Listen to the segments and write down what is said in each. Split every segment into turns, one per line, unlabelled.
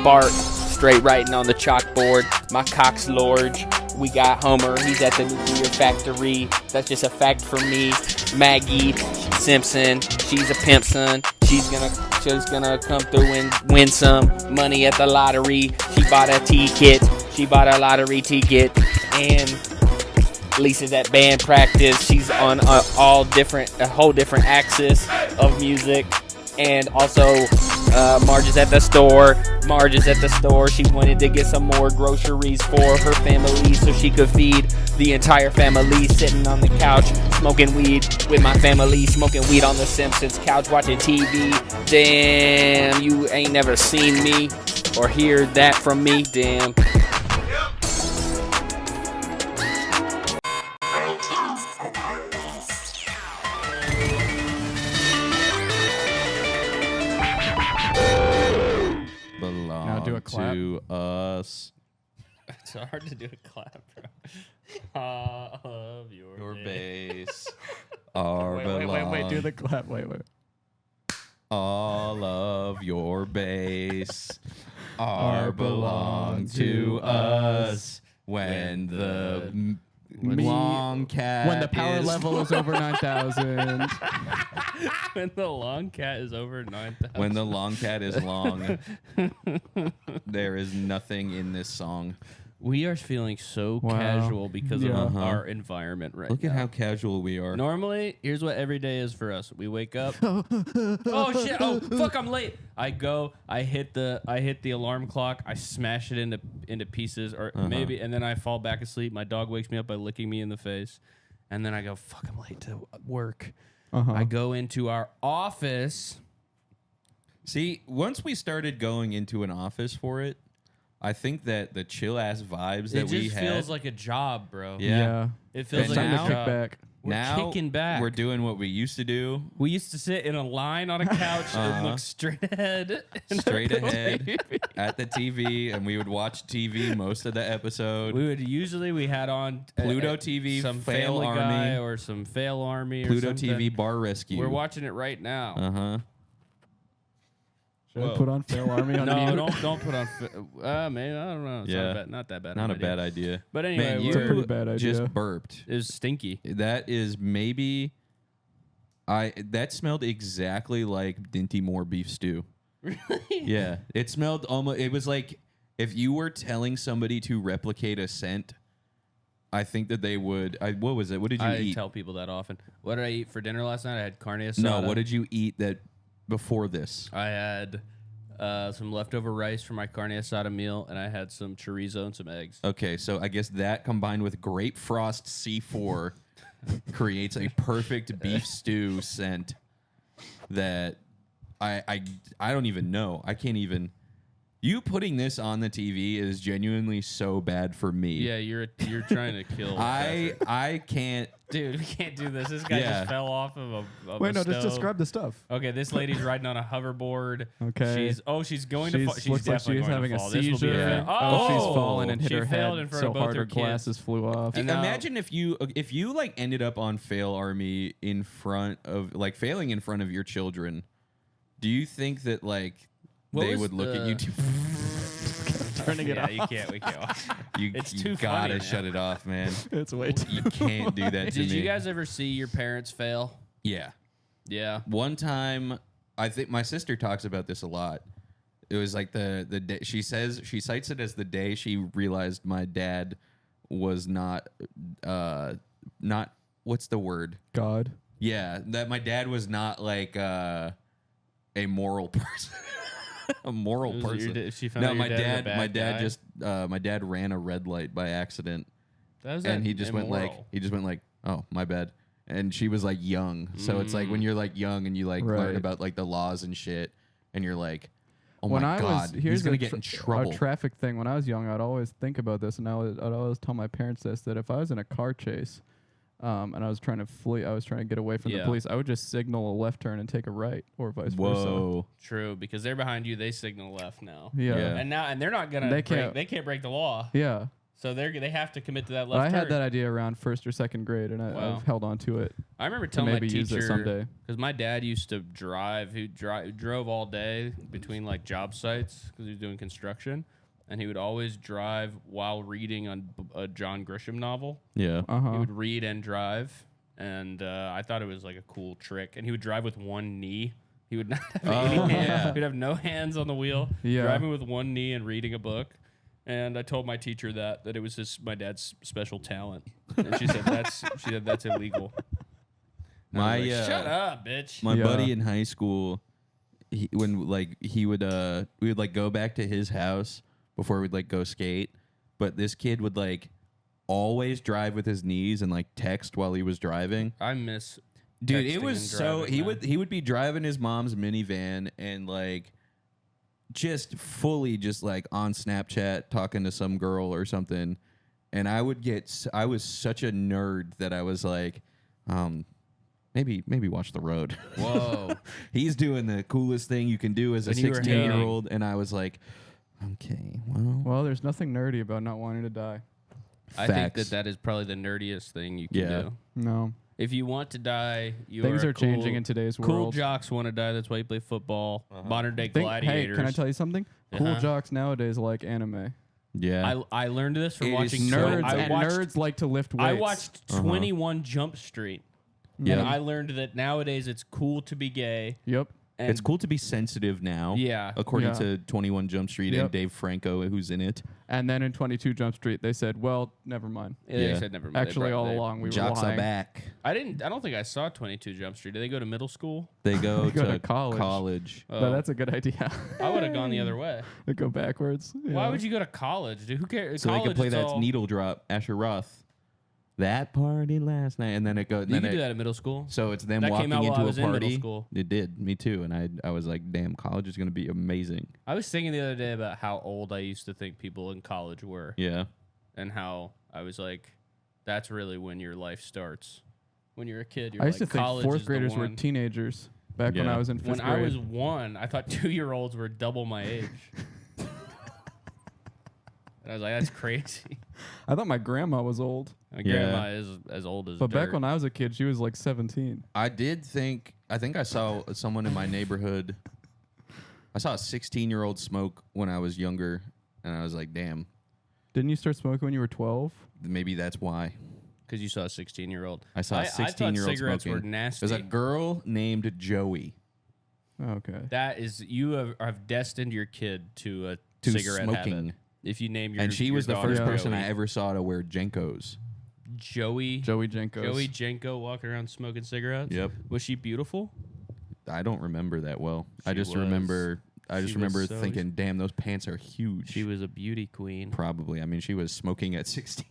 Bart, straight writing on the chalkboard. My cock's large. We got Homer, he's at the nuclear factory. That's just a fact for me. Maggie Simpson, she's a pimp son. She's gonna come through and win some money at the lottery. She bought a ticket. She bought a lottery ticket. And Lisa's at band practice. She's on a whole different axis of music. And also, Marge is at the store. She wanted to get some more groceries for her family so she could feed the entire family. Sitting on the couch, smoking weed with my family. Smoking weed on the Simpsons couch, watching TV. Damn, you ain't never seen me or hear that from me. Damn.
To us.
It's hard to do a clap, bro. All of your
bass.
Wait, do the clap. Wait.
All of your bass belong to us when the long cat
when the power level is over 9,000.
When the long cat is over 9,000.
When the long cat is long, there is nothing in this song.
We are feeling so casual because of our environment right now.
Look at how casual we are.
Normally, here's what every day is for us. We wake up. Oh shit! Oh fuck! I'm late. I go. I hit the alarm clock. I smash it into pieces, or maybe, and then I fall back asleep. My dog wakes me up by licking me in the face, and then I go, "Fuck! I'm late to work." I go into our office.
See, once we started going into an office for it, I think that the chill ass vibes that we had.
It just feels like a job, bro.
Yeah.
It feels like
time
a
to
job.
kick back.
We're kicking back.
We're doing what we used to do.
We used to sit in a line on a couch and look straight ahead.
Straight ahead at the TV, and we would watch TV most of the episode.
We had on
Pluto TV,
some
Fail
Family
Army.
Guy or some Fail Army
Pluto
or something.
TV Bar Rescue.
We're watching it right now.
Should I put on Fail Army on
No,
mute?
don't put on. Maybe, I don't know. It's not that bad.
Not a bad idea.
But anyway,
Man,
It's a pretty bad idea.
just burped.
It was stinky.
That is maybe. That smelled exactly like Dinty Moore beef stew.
Really?
Yeah, it smelled almost. It was like if you were telling somebody to replicate a scent. I think that they would. What was it? What did you eat?
I tell people that often. What did I eat for dinner last night? I had carne asada.
No, what did you eat that before this?
I had some leftover rice for my carne asada meal, and I had some chorizo and some eggs.
Okay, so I guess that combined with Grape Frost C4 creates a perfect beef stew scent that I don't even know. I can't even. You putting this on the TV is genuinely so bad for me.
Yeah, you're trying to kill.
I can't.
Dude, we can't do this. This guy just fell off of a
Wait, no,
stove.
just describe the stuff.
Okay, this lady's riding on a hoverboard.
Okay.
She's going to fall. She's
looks like
definitely
she's
going
having
to
a
fall. This will be
seizure.
Oh,
She's fallen and hit
she
her
failed
head
in front
so
of both
hard
her
her
kids.
glasses flew off.
And now-
Imagine if you like ended up on Fail Army in front of failing in front of your children. Do you think that they would look at you?
Turning it off.
You can't. We can't watch. It's
you
too
gotta
funny,
shut it off, man.
It's way too.
You can't do that to me.
Did you guys ever see your parents fail?
Yeah.
Yeah.
One time, I think my sister talks about this a lot. It was like the day she cites it as the day she realized my dad was not what's the word?
God.
Yeah, that my dad was not like a moral person. A moral person.
She found out
my
your dad was a bad
my dad
guy?
just my dad ran a red light by accident.
And
he just went like, oh, my bad. And she was like young. So it's like when you're like young and you like learn about like the laws and shit and you're like, oh my God, he's going to get in trouble.
A traffic thing. When I was young, I'd always think about this, and I'd always tell my parents this, that if I was in a car chase and I was trying to flee, I was trying to get away from the police, I would just signal a left turn and take a right, or vice versa.
True, because they're behind you, they signal left now.
Yeah.
And they're not gonna they can't break the law.
Yeah.
So they have to commit to that
But
left
I
turn.
had that idea around 1st or 2nd grade, and
Wow.
I've held on to it.
I remember
To
telling my
maybe use it
teacher
someday.
because my dad used to drive. He drove all day between like job sites because he was doing construction, and he would always drive while reading on a John Grisham novel.
Yeah.
He would read and drive, and I thought it was like a cool trick. And he would drive with one knee. He would not have any hands. He'd have no hands on the wheel.
Yeah.
Driving with one knee and reading a book. And I told my teacher that it was my dad's special talent, and she said that's illegal. And I was like, shut up, bitch.
My buddy in high school, we would like go back to his house before we'd like go skate, but this kid would like always drive with his knees and like text while he was driving.
I miss
Dude, it
texting
was
and
so
driving,
he would be driving his mom's minivan and like just fully just like on Snapchat talking to some girl or something, and I was such a nerd that I was like, maybe watch the road.
Whoa.
He's doing the coolest thing you can do as a
When you were
16-year-old, and I was like, okay,
Well, there's nothing nerdy about not wanting to die.
I think
Facts.
that is probably the nerdiest thing you can
Yeah.
do.
No.
If you want to die,
Things are changing in today's
Cool
world.
jocks want to die. That's why you play football. Modern day
Hey,
gladiators.
can I tell you something? Cool
Uh-huh.
jocks nowadays like anime.
yeah.
I learned this from
It is
watching
so-
Nerds
I
and
watched,
nerds like to lift weights.
I watched 21 Jump Street.
Yeah.
And I learned that nowadays it's cool to be gay.
Yep.
And
It's cool to be sensitive now.
Yeah.
According
Yeah.
to 21 Jump Street
Yep.
and Dave Franco, who's in it.
And then in 22 Jump Street, they said, "Well, never mind."
They
Yeah.
said never mind.
Actually, all along we were
Jocks
lying.
are back.
I don't think I saw 22 Jump Street. Did they go to middle school?
They go,
Go to
to
college.
college.
But that's a good idea.
I would have gone the other way.
They go backwards.
Why would you go to college, dude? Who cares?
So
college,
they could play
it's
that
all-
needle drop, Asher Roth. That party last night, and then it goes.
You could do that at middle school.
So it's them
That
walking
came out while
into
I
a
was in middle
party.
school.
It did, me too. And I was like, damn, college is gonna be amazing.
I was thinking the other day about how old I used to think people in college were,
Yeah.
and how I was like, that's really when your life starts. When you're a kid, you're
I used
like,
to think
college
4th
is the
graders were
one.
teenagers back when
Yeah.
I was in 5th
When
grade.
I was 1, I thought 2-year-olds were double my age. And I was like, that's crazy.
I thought my grandma was old.
My
Yeah.
grandma is as old as
But back
dirt.
when I was a kid, she was like 17.
I think I saw someone in my neighborhood. I saw a 16-year-old smoke when I was younger, and I was like, damn,
Didn't you start smoking when you were 12?
maybe that's why.
Because you saw a 16-year-old.
I saw a
I thought
16-year-old
cigarettes
smoking.
were nasty.
There's a girl named Joey
Oh, okay.
That is, you have destined your kid to a
to
cigarette
smoking,
habit. If you name your
and she
your
was the
daughter
first
Yeah.
person
Joey.
I ever saw to wear Jenkos.
Joey
Jenkos.
Joey Jenko walking around smoking cigarettes.
Yep.
Was she beautiful?
I don't remember that well. I
She
just
was.
remember. I
She
just
was
remember
so-
thinking, "Damn, those pants are huge."
She was a beauty queen.
Probably. I mean, she was smoking at 16.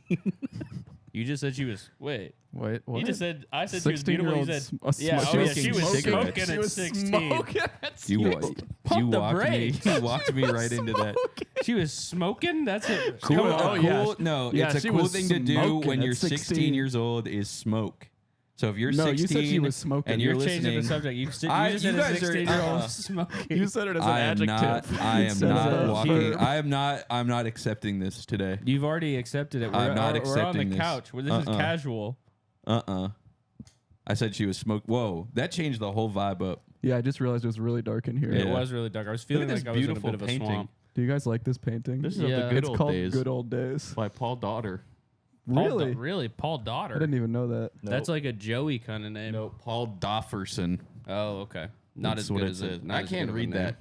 You just said she was. Wait.
Wait, what?
You just said. I said she was beautiful. You
16-year-old
said. Yeah.
smoking
Oh yeah. She was
cigarettes.
smoking
She
at
was
16.
smoking at
You,
Pump
you
the
walked me.
brakes.
You walked me right into that.
She was smoking. That's it.
Cool.
Come
a
on.
Oh, yeah.
cool- No,
Yeah,
it's a
she
cool
was
thing to do
smoking
when
at
you're
16.
16 years old is smoke. So if you're
No,
16
you said she was smoking.
and
You're
you're
changing the
listening,
subject. You just said
you
a
guys are-
16-year-old smoking.
You said it as an
I am
adjective.
not. I am
instead of
not
a
walking.
verb.
I'm not accepting this today.
You've already accepted it.
I'm not
we're on
accepting
the
this.
couch. Where this is
Uh-uh.
casual.
I said she was smoke. Whoa, that changed the whole vibe up.
Yeah, I just realized it was really dark in here.
Yeah.
It was really dark. I was
Look
feeling
at this
like I was in a
beautiful
bit of a
painting.
swamp.
Do you guys like this painting?
This is
Yeah.
of the good
it's
old
called
days
Good Old Days.
by Paul Daughter.
Really?
Really? Paul
I
Daughter.
didn't even know that.
That's like a Joey kind of name.
No, Paul Dofferson.
Oh, okay. Not
That's
as
what
good
it
as
says.
not
I
as
can't
good of a
read
name.
that.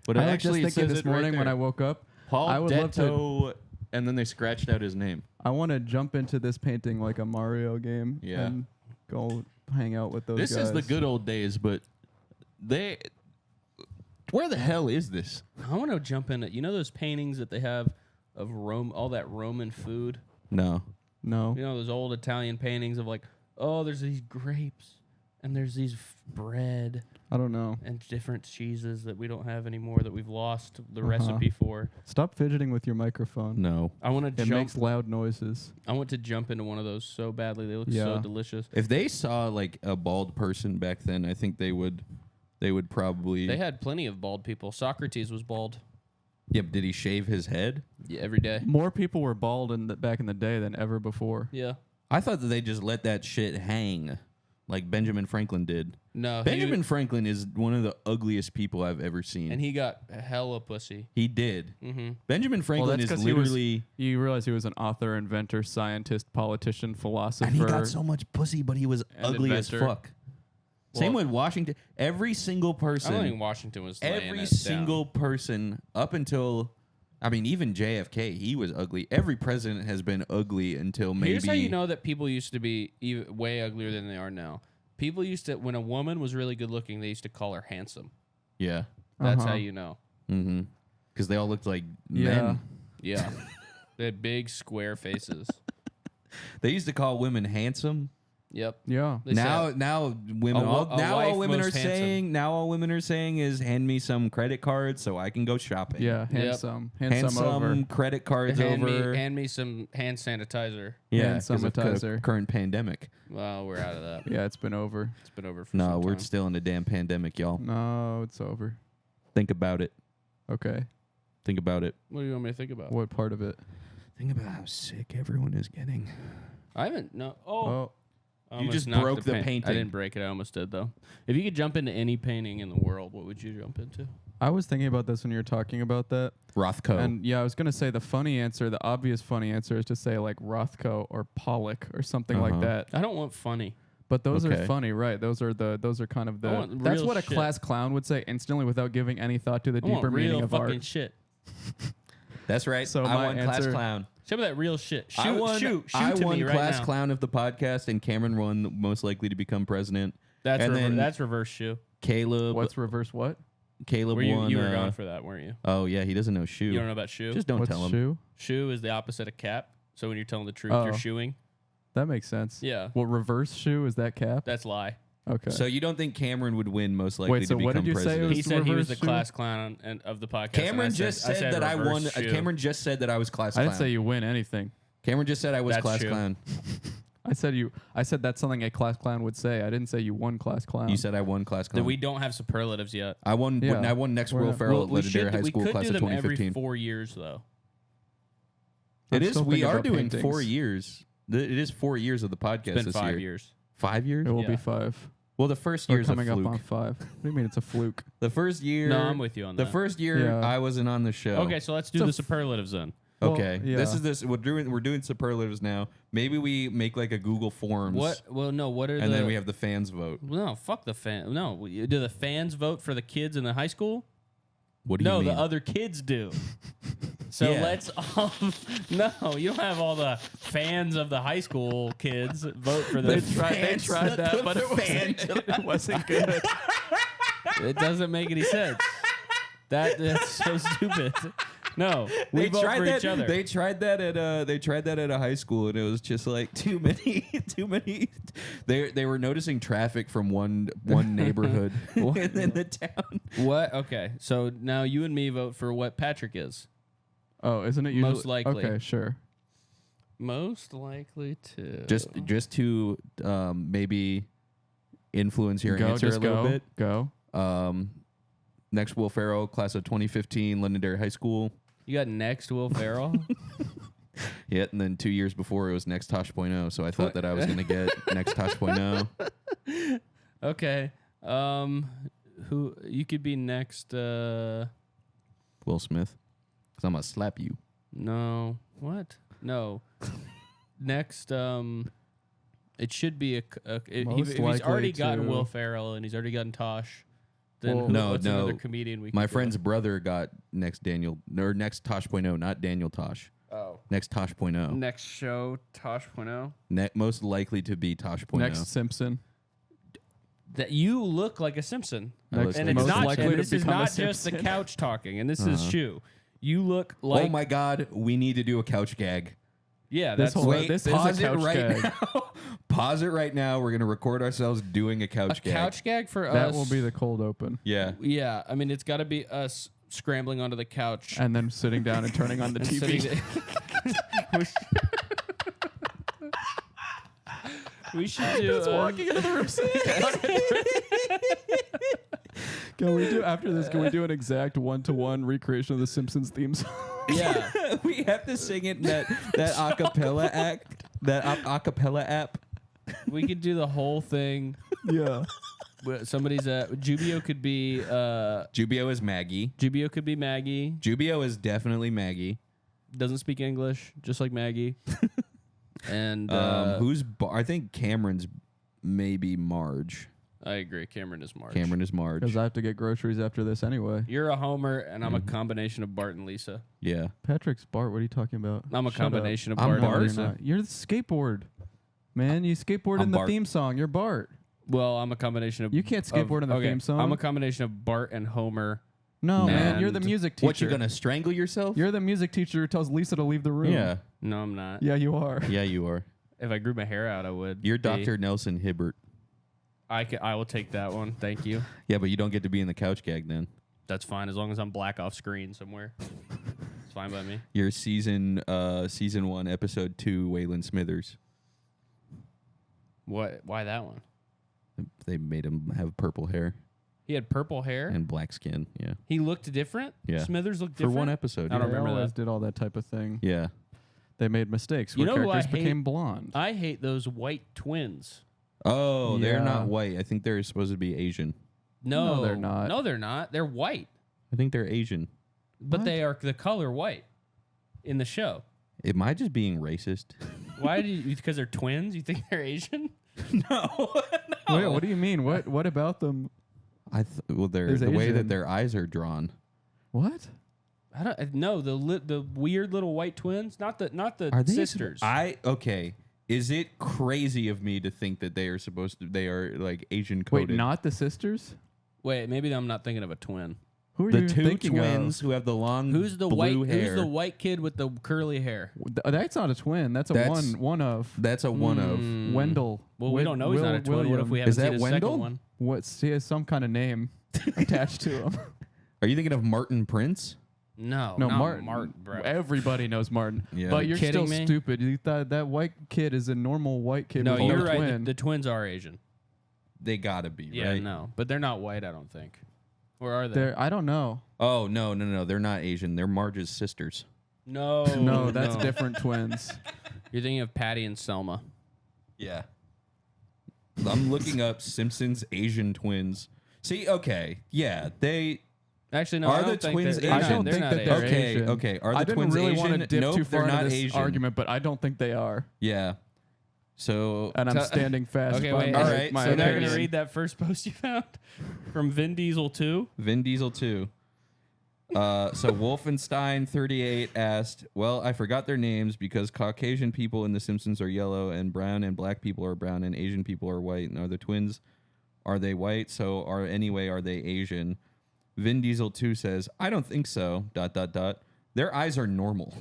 But
I
it
was
actually
just thinking
says
this
it right
morning when
there.
I woke up,
Paul
I would love to.
Detto, and then they scratched out his name.
I want to jump into this painting like a Mario game
Yeah.
and go hang out with those
This
guys.
is the good old days, but they. Where the hell is this?
I want to jump in. You know those paintings that they have of Rome, all that Roman food.
No.
No.
You know those old Italian paintings of like, oh, there's these grapes and there's these bread
I don't know.
and different cheeses that we don't have anymore that we've lost the recipe for.
Stop fidgeting with your microphone.
No.
I want to
It
jump.
makes loud noises.
I want to jump into one of those so badly. They look
Yeah.
so delicious.
If they saw like a bald person back then, I think they would probably.
They had plenty of bald people. Socrates was bald.
Yeah, but did he shave his head?
Yeah, every day.
More people were bald back in the day than ever before.
Yeah.
I thought that they just let that shit hang, like Benjamin Franklin did.
No.
Benjamin Franklin is one of the ugliest people I've ever seen.
And he got hella pussy.
He did.
Mm-hmm.
Benjamin Franklin is literally...
You realize he was an author, inventor, scientist, politician, philosopher.
And he got so much pussy, but he was ugly
inventor.
as fuck. Same with Washington. Every single person...
I don't think Washington was laying
Every
it
single
down.
person up until... I mean, even JFK, he was ugly. Every president has been ugly until maybe...
Here's how you know that people used to be way uglier than they are now. People used to, when a woman was really good looking, they used to call her handsome.
Yeah.
That's how you know.
Mm-hmm. Because they all looked like
Yeah.
men.
Yeah. They had big square faces.
They used to call women handsome.
Yep.
Yeah.
They
Now
said,
women
A
all
wife
women are
most handsome.
saying is hand me some credit cards so I can go shopping.
Yeah. Handsome. Handsome over.
credit cards over.
hand me some hand sanitizer.
Yeah,
hand
'cause of
sanitizer.
current pandemic.
Well, we're out of that.
Yeah, it's been over.
It's been over for
No,
some
we're
time.
still in the damn pandemic, y'all.
No, it's over.
Think about it.
Okay.
Think about it.
What do you want me to think about?
What part of it?
Think about how sick everyone is getting.
I haven't. No.
Oh,
I
You
almost
just
knocked
broke the painting.
I didn't break it. I almost did, though. If you could jump into any painting in the world, what would you jump into?
I was thinking about this when you were talking about that.
Rothko.
And yeah, I was gonna say the funny answer, the obvious funny answer is to say like Rothko or Pollock or something like that.
I don't want funny.
But those
Okay.
are funny, right? Those are kind of
I
the
want
that's
real
what a
shit.
class clown would say instantly without giving any thought to the
I want
deeper meaning
real
of
fucking
art.
shit.
That's right.
So
I
my
won class
answer-
clown.
Show me that real shit. Shoot,
I won,
shoot
I
to
won
me right
class
now.
clown of the podcast, and Cameron won most likely to become president.
That's
and then
that's reverse shoe.
Caleb.
What's reverse what?
Caleb
Were you,
won.
you were going for that, weren't you?
Oh yeah, he doesn't know shoe.
You don't know about shoe?
Just don't
What's
tell him.
shoe?
Shoe is the opposite of cap. So when you're telling the truth,
Oh.
you're shoeing.
That makes sense.
Yeah.
Well, reverse shoe is that cap?
That's lie.
Okay.
So you don't think Cameron would win most likely
Wait, so
to
what
become
did you say it
president?
was?
He said he was the
reverse shoe?
class clown of the podcast.
Cameron
and I
just said that I won.
reverse shoe.
Cameron just said that I was class
I
clown.
didn't say you win anything.
Cameron just said I was
That's
class
true.
clown.
I said that's something a class clown would say. I didn't say you won class clown.
You said I won class
That
clown.
we don't have superlatives yet.
I won.
Yeah.
I won next
We're
Will
not-
Ferrell at
we
Legendary High School
could
class
do
of
them every
2015.
4 years though.
I'm
It is.
still
We
thinking
are
about
doing
paintings.
4 years. It is 4 years of the podcast
It's been
this
5
year.
years.
5 years?
It will
Yeah.
be 5.
Well, the first
We're
year's a
coming up
fluke.
on 5. What do you mean it's a fluke?
The first year.
No, I'm with you on
The
that.
first year
Yeah.
I wasn't on the show.
Okay, so let's do the superlatives then.
Okay.
Well, yeah.
This. We're doing superlatives now. Maybe we make like a Google Forms.
What? Well, no. What are
And
the?
then we have the fans vote.
No, fuck the fan. No, do the fans vote for the kids in the high school?
What do you
No,
mean?
the other kids do. So
Yeah.
let's all. No, you don't have all the fans of the high school kids vote for the.
They tried that, but it wasn't good.
It doesn't make any sense. That's so stupid. No, we
They
vote
tried
for
that.
each other.
They tried that at a high school, and it was just like too many. They were noticing traffic from one neighborhood in the town.
What? Okay, so now you and me vote for what Patrick is.
Oh, isn't it usually
Most likely.
Okay, sure.
Most likely to.
Just to maybe influence your answer a little bit.
Go.
Next Will Ferrell, class of 2015, Londonderry High School.
You got next Will Ferrell.
Yeah, and then 2 years before it was Next Tosh.0, so I thought that I was going to get Next Tosh.0.
Okay. Who you could be next?
Will Smith. Because I'm going to slap you.
No. What? No. Next. It should be if he's
likely
already gotten
to-
Will Ferrell and he's already gotten Tosh. Then
Well,
what's another comedian we?
My
could go
friend's brother got Next Tosh.0, not Daniel Tosh.
with? Oh.
Next Tosh.0.
Next show Tosh.0.
Most likely to be Tosh.0.
Next Simpson.
That you look like a Simpson.
Next
And it's
most
not.
likely
And
to
this is
become a
not just the
Simpson.
couch talking. And this is Shoe. You look like.
Oh my God, we need to do a couch gag.
Yeah,
This
that's
whole-
Wait,
this is a
pause it
couch
right
gag.
now. Pause it right now. We're going to record ourselves doing a couch
a
gag.
couch gag for us.
That will be the cold open.
Yeah.
Yeah, I mean, it's got to be us scrambling onto the couch.
And then sitting down and turning on the
and
TV.
sitting we should do.
Walking into the room. Can we do after this? Can we do an exact 1-to-1 recreation of the Simpsons theme song?
Yeah.
We have to sing it in that acapella act, that acapella app.
We could do the whole thing.
Yeah.
Somebody's Jubio could be
Jubio is Maggie.
Jubio could be Maggie.
Jubio is definitely Maggie.
Doesn't speak English, just like Maggie. And
I think Cameron's maybe Marge.
I agree. Cameron is Marge.
Cameron is Marge.
Because I have to get groceries after this anyway.
You're a Homer, and I'm a combination of Bart and Lisa.
Yeah.
Patrick's Bart. What are you talking about?
I'm a
Shut
combination
up.
of Bart
I'm
and
Bart.
Lisa.
You're the skateboard. Man, you skateboard
I'm
in the
Bart.
theme song. You're Bart.
Well, I'm a combination of...
You can't skateboard in the theme song.
I'm a combination of Bart and Homer.
No, man.
And
You're the music teacher.
What, you gonna strangle yourself?
You're the music teacher who tells Lisa to leave the room.
Yeah.
No, I'm not.
Yeah, you are.
Yeah, you are.
If I grew my hair out, I would.
You're
be.
Dr. Nelson Hibbert.
I will take that one. Thank you.
Yeah, but you don't get to be in the couch gag then.
That's fine, as long as I'm black off screen somewhere. It's fine by me.
You're season 1, episode 2, Waylon Smithers.
What? Why that one?
They made him have purple hair
He had purple hair.
and black skin. Yeah.
He looked different.
Yeah.
Smithers looked
For
different.
one episode.
I don't
yeah.
They
remember
always
that.
did all that type of thing.
Yeah.
They made mistakes
You
where
know who I
characters
hate?
became blonde.
I hate those white twins.
Oh, they're
Yeah.
not white. I think they're supposed to be Asian.
No,
they're not.
No, they're not. They're white,
I think they're Asian.
but
What?
they are the color white in the show.
Am I just being racist?
Why do you? Because they're twins? You think they're Asian?
No.
Wait, what do you mean? What about them?
Well,
There's
the way
Asian.
that their eyes are drawn.
What?
I don't know the weird little white twins, not the
Are they
sisters.
okay. Is it crazy of me to think that they are like Asian coded?
Wait, not the sisters?
Wait, maybe I'm not thinking of a twin.
Who are
the
you
two
thinking
twins
of?
who have the long
Who's the
blue
white?
hair.
Who's the white kid with the curly hair?
That's not a twin. That's a
That's-
one of.
That's a one of.
Wendell.
Well, we don't know he's not a twin. What if we haven't
Is that
seen a
Wendell?
second one?
What's he has some kind of name attached to him?
Are you thinking of Martin Prince?
No,
No,
not
Martin.
bro.
Everybody knows Martin.
Yeah.
But you're
Kidding
still
me?
stupid. You thought that white kid is a normal white kid
No,
with
you're
no
right.
twin.
The twins are Asian.
They gotta be,
Yeah,
right?
no, but they're not white. I don't think. Or are they?
They're, I don't know.
Oh no, they're not Asian. They're Marge's sisters.
No,
No, that's different twins.
You're thinking of Patty and Selma.
Yeah. I'm looking up Simpsons Asian twins. See, okay, yeah, they
Actually, no.
Are
I
the
don't think
twins
they're,
Asian?
I don't
they're
think
not
that
Asian.
they're
Okay,
Asian.
okay. Are the
I didn't
twins
really want
Asian?
to dip
Nope,
too
they're
far
not
into this
Asian.
argument, but I don't think they are.
Yeah. So
And I'm
So-
standing fast
Okay,
by
wait.
my,
All right,
my
So now you're
opinion.
gonna read that first post you found from Vin Diesel 2.
Vin Diesel 2. So Wolfenstein 38 asked, well, I forgot their names because Caucasian people in The Simpsons are yellow and brown and black people are brown and Asian people are white. And are the twins, are they white? So are they Asian? Vin Diesel 2 says, I don't think so, ... Their eyes are normal.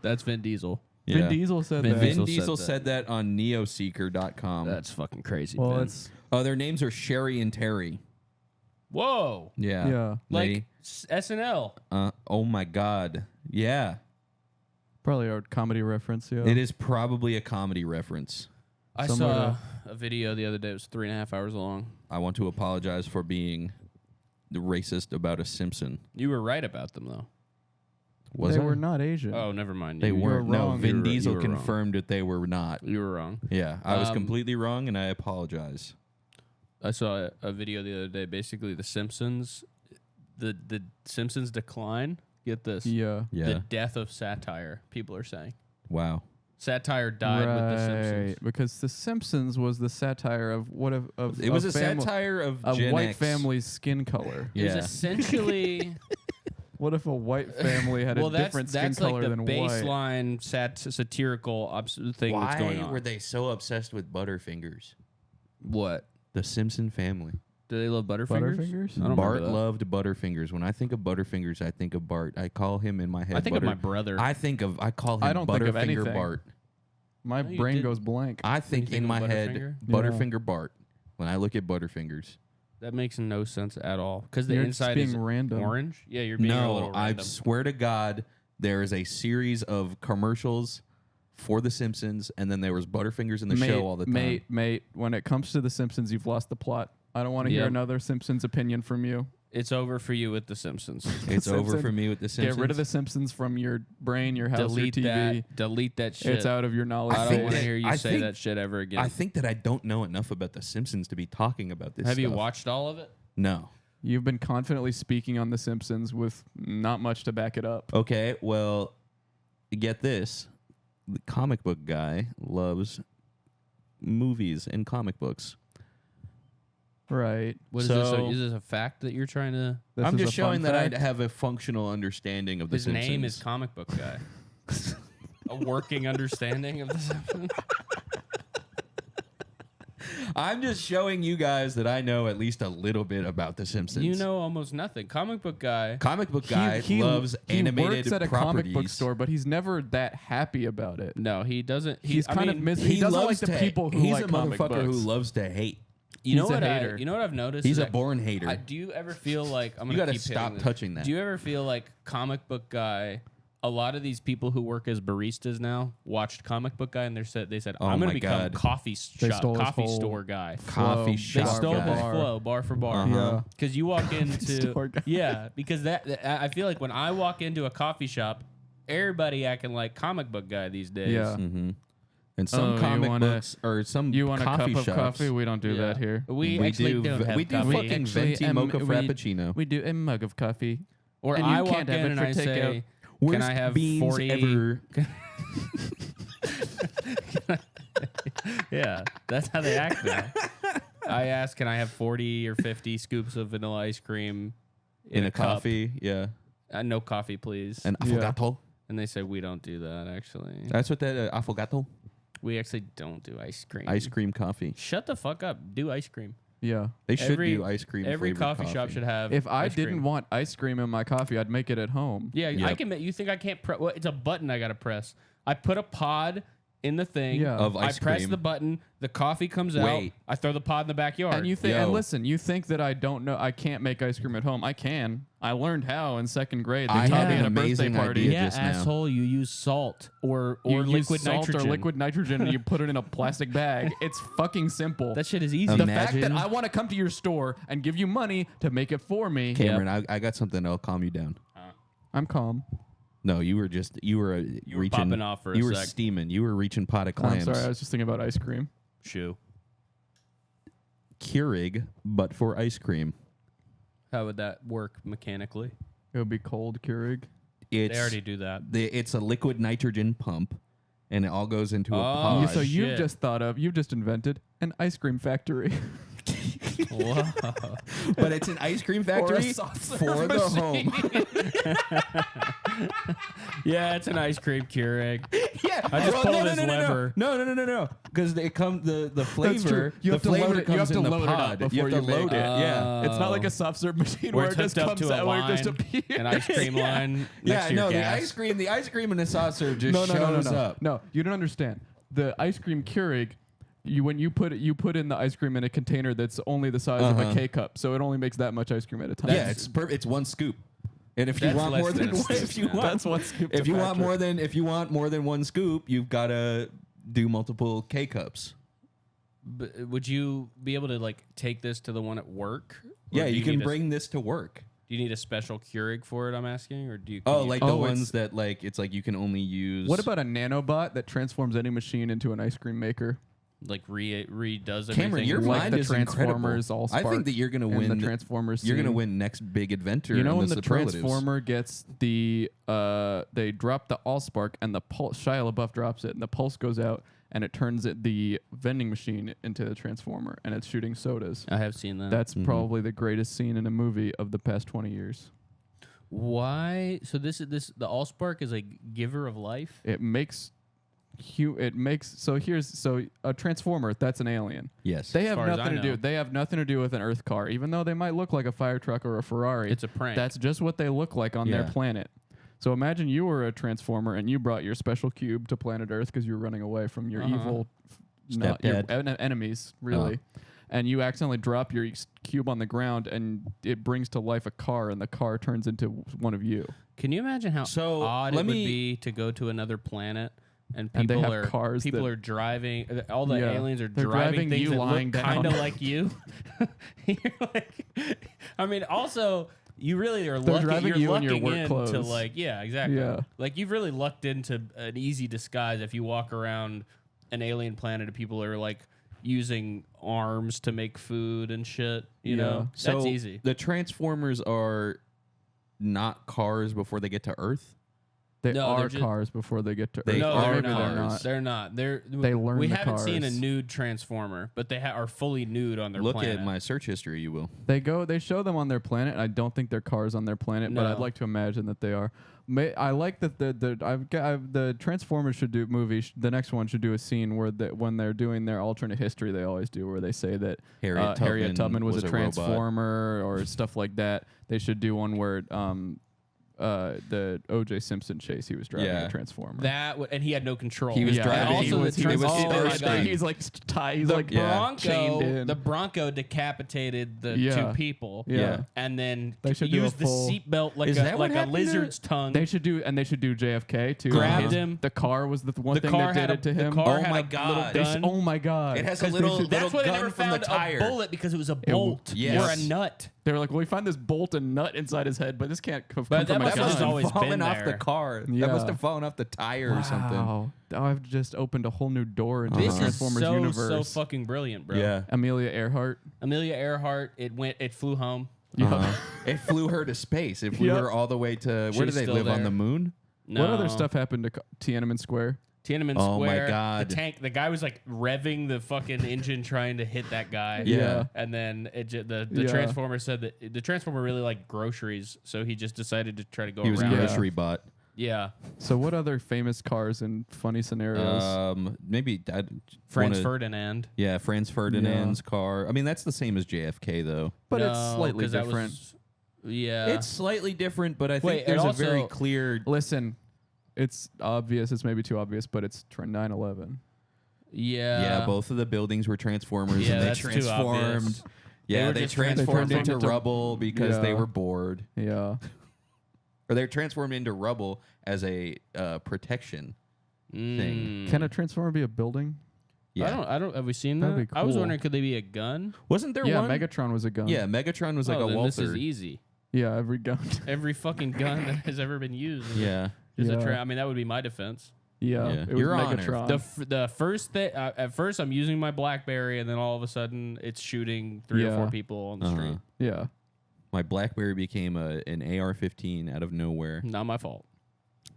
That's Vin Diesel.
Vin Diesel said
Vin
that.
Vin
Diesel
Diesel
said
said that on neoseeker.com.
That's fucking crazy.
Well,
Vin.
it's
Oh, their names are Sherry and Terry.
Whoa.
Yeah.
yeah,
Like SNL.
Oh my God. Yeah.
probably a comedy reference. Yeah,
It is probably a comedy reference.
I
Similar
saw a video the other day. It was 3.5 hours long.
I want to apologize for being the racist about a Simpson.
You were right about them, though.
Was
they
I?
were not Asian.
Oh, never mind.
They
You
were
weren't. No,
wrong.
Vin
You were
Diesel
wrong.
confirmed that they were not.
You were wrong.
Yeah, I was
Um,
completely wrong, and I apologize.
I saw a video the other day. Basically, the Simpsons, the Simpsons decline. Get this.
Yeah.
Yeah.
The death of satire. People are saying
Wow.
satire died with the Simpsons.
Because the Simpsons was the satire of
It was a
fami-
satire of
a
Gen
white
X.
family's skin color.
It was
Yeah.
essentially
What if a white family had
well,
a different skin
that's like
color
the
than white?
baseline satirical thing that's going on.
they so obsessed with Butterfingers?
What?
The Simpson family.
Do they love Butterfingers?
Butterfingers?
I don't
Bart
remember that.
loved Butterfingers. When I think of Butterfingers, I think of Bart. I call him in my head.
I think of my brother.
I call him
I don't think of
Butterfinger
anything.
Bart.
My
No, you
brain
didn't.
goes blank.
I think
think
in
of
my
Butterfinger?
head,
Yeah.
Butterfinger Bart. When I look at Butterfingers.
That makes no sense at all. Because the
You're just
inside
being
is
random.
orange. Yeah, you're being a
No,
little
I
random.
swear to God, there is a series of commercials for The Simpsons, and then there was Butterfingers in the show all the time.
Mate, when it comes to The Simpsons, you've lost the plot. I don't want to hear another Simpsons opinion from you.
It's over for you with The Simpsons.
It's over for me with The Simpsons.
Get rid of The Simpsons from your brain, your house,
Delete
your TV.
Delete that shit.
It's out of your knowledge.
I don't want to hear you
I
say
think-
that shit ever again.
I think that I don't know enough about The Simpsons to be talking about this
Have you
stuff.
watched all of it?
No.
You've been confidently speaking on The Simpsons with not much to back it up.
Okay, well, get this. The comic book guy loves movies and comic books.
Right.
What is
So-
this? Is this a fact that you're trying to?
This
I'm
is
just
a fun
showing that
fact.
I have a functional understanding of The
His
Simpsons.
name is Comic Book Guy. A working understanding of The Simpsons.
I'm just showing you guys that I know at least a little bit about The Simpsons.
You know almost nothing. Comic Book Guy.
Comic book guy loves animated
He works at a
properties.
comic book store, but he's never that happy about it.
No, he doesn't.
He's kind of
miserable.
he doesn't like
loves
the
to-
people who
he's
like
a
comic
motherfucker
books.
who loves to hate.
You know
He's a
what?
hater.
You know what I've noticed?
He's
is
a
that
born hater.
do you ever feel like I'm
You
gonna
gotta
keep
stop
hitting this.
touching that.
Do you ever feel like Comic Book Guy? A lot of these people who work as baristas now watched Comic Book Guy and they said
Oh
I'm
my
gonna become
God.
They stole his
coffee
whole
store guy.
Coffee
They
shop
They stole
guy.
his flow bar for bar.
Uh-huh.
Yeah.
Because you walk into
store guy.
yeah, because that I feel like when I walk into a coffee shop, everybody acting like Comic Book Guy these days.
Yeah.
Mm-hmm. And
Oh,
some
you
comic
wanna-
books or some
You want a cup
coffee
of
shops,
coffee? We don't do
Yeah.
that here.
We actually don't have
we do
coffee.
fucking
Actually,
venti mocha
we-
frappuccino.
We do a mug of coffee.
Or
And
I
you
walk
can't
in
have it
and
for
I
takeout.
say,
Worst
can I have
beans
40
ever.
Yeah, that's how they act now. I ask, can I have 40 or 50 scoops of vanilla ice cream
in a
cup?
coffee? Yeah,
No coffee, please.
an
Yeah.
affogato.
And they say, we don't do that, actually.
That's what that affogato
We actually don't do ice cream.
ice cream coffee.
Shut the fuck up. Do ice cream.
Yeah.
They should
Every-
do ice cream.
Every
flavored
coffee shop should have
If I
ice
didn't
cream.
want ice cream in my coffee, I'd make it at home.
Yeah, I
Yep.
can. You think I can't press? Well, it's a button I got to press. I put a pod in the thing.
Yeah.
Of ice
I press
cream.
the button. The coffee comes out.
Wait.
I throw the pod in the backyard.
And you think,
Yo.
and listen, you think that I don't know, I can't make ice cream at home. I can. I learned how in second grade. They
I
taught
had
me
an
at a birthday
amazing
party.
idea
yeah,
just now.
asshole. You use salt or
You use
liquid
salt
nitrogen.
or liquid nitrogen and you put it in a plastic bag. It's fucking simple.
That shit is easy.
the fact that
Imagine-
I want to come to your store and give you money to make it for me.
Cameron, I got something that'll calm you down.
I'm calm.
No, you were reaching.
popping off for a
You were
sec.
steaming. You were reaching pot of
I'm
clams.
sorry, I was just thinking about ice cream.
Shoe.
Keurig, but for ice cream.
How would that work mechanically?
It would be cold Keurig.
It's
They already do that.
it's a liquid nitrogen pump, and it all goes into a
Oh,
pod.
So you've
shit.
you've just invented an ice cream factory.
Whoa.
But it's an ice cream
Or a
factory
soft
for
serve
the
machine.
home.
Yeah, it's an ice cream Keurig.
Yeah,
I just pulled his
no,
lever.
No, because they come the flavor.
true. You
the
have to load
flavor
it- you
comes
have to
in the
load it up
pod.
before
you have to
you
load
make
it.
it.
Yeah.
It's not like a soft serve machine
Where
where
it's
it just
hooked up
comes
to a
out, where it just
line,
appears.
an ice cream line next
Yeah,
to your
no,
gas.
the ice cream in the saucer just shows up.
No, you don't understand. The ice cream Keurig, when you put in the ice cream in a container that's only the size of a K cup, so it only makes that much ice cream at a time.
Yeah, it's one scoop. And if you
That's
want
less
more
than
than
a scoop,
if you
man.
want
That's one scoop
if
to
you want
factory.
more than one scoop, you've got to do multiple K cups.
But would you be able to like take this to the one at work? Or
Yeah,
do
you can
need a-
bring this to work.
Do you need a special Keurig for it? I'm asking, or do you?
Oh,
can you-
like
Oh,
the
it's-
ones that like it's like you can only use.
What about a nanobot that transforms any machine into an ice cream maker?
like redoes everything.
Cameron? Your
Like
mind
the
is
Transformers
incredible.
all
I think that you're gonna
and
win.
the Transformers.
You're gonna
scene.
win next big adventure.
You know
in
when the
superlatives.
Transformer gets the they drop the Allspark and the pulse, Shia LaBeouf drops it and the pulse goes out and it turns the vending machine into the Transformer and it's shooting sodas.
I have seen that.
That's probably the greatest scene in a movie of the past 20 years.
Why? So this the Allspark is a giver of life.
It makes so a Transformer, that's an alien.
Yes.
They have
far as
nothing
I
to do.
know.
They have nothing to do with an Earth car, even though they might look like a fire truck or a Ferrari.
It's a prank.
That's just what they look like on their
Yeah.
planet. So imagine you were a Transformer and you brought your special cube to planet Earth because you were running away from your evil, not your
Stepdad.
enemies, really. And you accidentally drop your cube on the ground and it brings to life a car and the car turns into one of you.
Can you imagine how
So,
odd
let
it would
me-
be to go to another planet and
And they
people
have
are
cars
people
that-
are driving. All the
Yeah.
aliens are
They're
driving
driving
things
you
that
lying
look kind of
down.
like you. You're like, I mean, also you really are
They're
lucky.
driving
You're
you in your
lucking
work
into
clothes.
like, yeah, exactly.
Yeah.
Like you've really lucked into an easy disguise if you walk around an alien planet and people are like using arms to make food and shit. You
Yeah.
know,
So
that's easy.
The Transformers are not cars before they get to Earth.
They
No,
are
they're ju-
cars before they get to
They
Earth.
No,
are
they're
Maybe
not.
they're not.
They're not.
They learn
We
the
haven't seen a
cars.
nude Transformer, but they are fully nude on their
Look
planet.
at my search history, you will.
They show them on their planet. And I don't think they're cars on their planet, but
No.
I'd like to imagine that they are. I like that the Transformers should do the next one should do a scene where when they're doing their alternate history, they always do where they say that Harriet Tubman was a
robot.
Transformer or stuff like that. They should do one where the O.J. Simpson chase, he was driving
Yeah.
a Transformer.
And he had no control.
He was
yeah,
driving-
and
Also,
he was,
the
he was,
Trans- oh my God.
he's like he's
the
like
Bronco,
chained in.
the Bronco decapitated the
Yeah.
two people.
Yeah.
And then
They should do
used
a
the
full-
seatbelt like
Is that what
a
happened to-
lizard's tongue.
They should do JFK too.
Grabbed
Uh-huh.
him.
The car was the one
the
thing
car
that
had
did it to him.
The car
Oh
had
my
a
God.
little
They
gun.
Oh my god!
It has a
'Cause they
little-
should-
That's why they
gun
never
from the
found
tire.
a bullet because it was a bolt
yes.
or a nut.
They were like, well, we find this bolt and nut inside his head, but this can't come
But that
from a
must have just
gun.
always
fallen
been
off the
there.
car.
Yeah.
That must have fallen off the tire or something.
Wow. Oh, I've just opened a whole new door into
This
the
is
Transformers
so
universe.
fucking brilliant, bro.
Yeah.
Amelia Earhart.
Amelia Earhart. It flew home.
It flew her to space. It flew
Yep.
her all the way to where
She's
do they
still
live on
there.
the moon?
No.
What other stuff happened to Tiananmen Square?
Tiananmen
Oh my
Square.
God.
The tank. The guy was like revving the fucking engine trying to hit that guy.
Yeah.
And then the
Yeah.
Transformer said that the Transformer really liked groceries, so he just decided to try to go
He was a
around.
Yeah.
grocery bot.
Yeah.
So what other famous cars in funny scenarios?
Maybe
Franz Ferdinand.
Yeah, Franz Ferdinand's car. I mean, that's the same as JFK though.
But
No,
it's slightly
'cause that
different.
was- yeah.
It's slightly different, but I think
Wait,
there's
and
a very
also-
clear.
Listen, it's obvious. It's maybe too obvious, but it's 9/11.
Yeah, both of the buildings were Transformers,
Yeah,
and they
that's too
transformed.
obvious.
Yeah,
were
they
just
transformed
transformed
into
into-
rubble because they
Yeah.
were bored,
Yeah.
or they were transformed into rubble as a protection thing.
Can a Transformer be a building?
Yeah,
I don't. Have we seen
That'd
that?
be
I was
cool.
wondering, could they be a gun?
wasn't there
Yeah,
one?
Megatron was a gun.
Yeah, Megatron was like
Oh,
a
then
Walther.
this is easy.
Yeah, every gun.
Every fucking gun that has ever been used.
Yeah,
Is
Yeah.
I mean, that would be my defense.
Yeah,
Yeah.
it was
Your Honor.
Megatron.
The first thing, at first I'm using my BlackBerry, and then all of a sudden it's shooting 3 or 4
Yeah.
people on the
Uh-huh.
street.
Yeah.
My BlackBerry became an AR-15 out of nowhere.
Not my fault.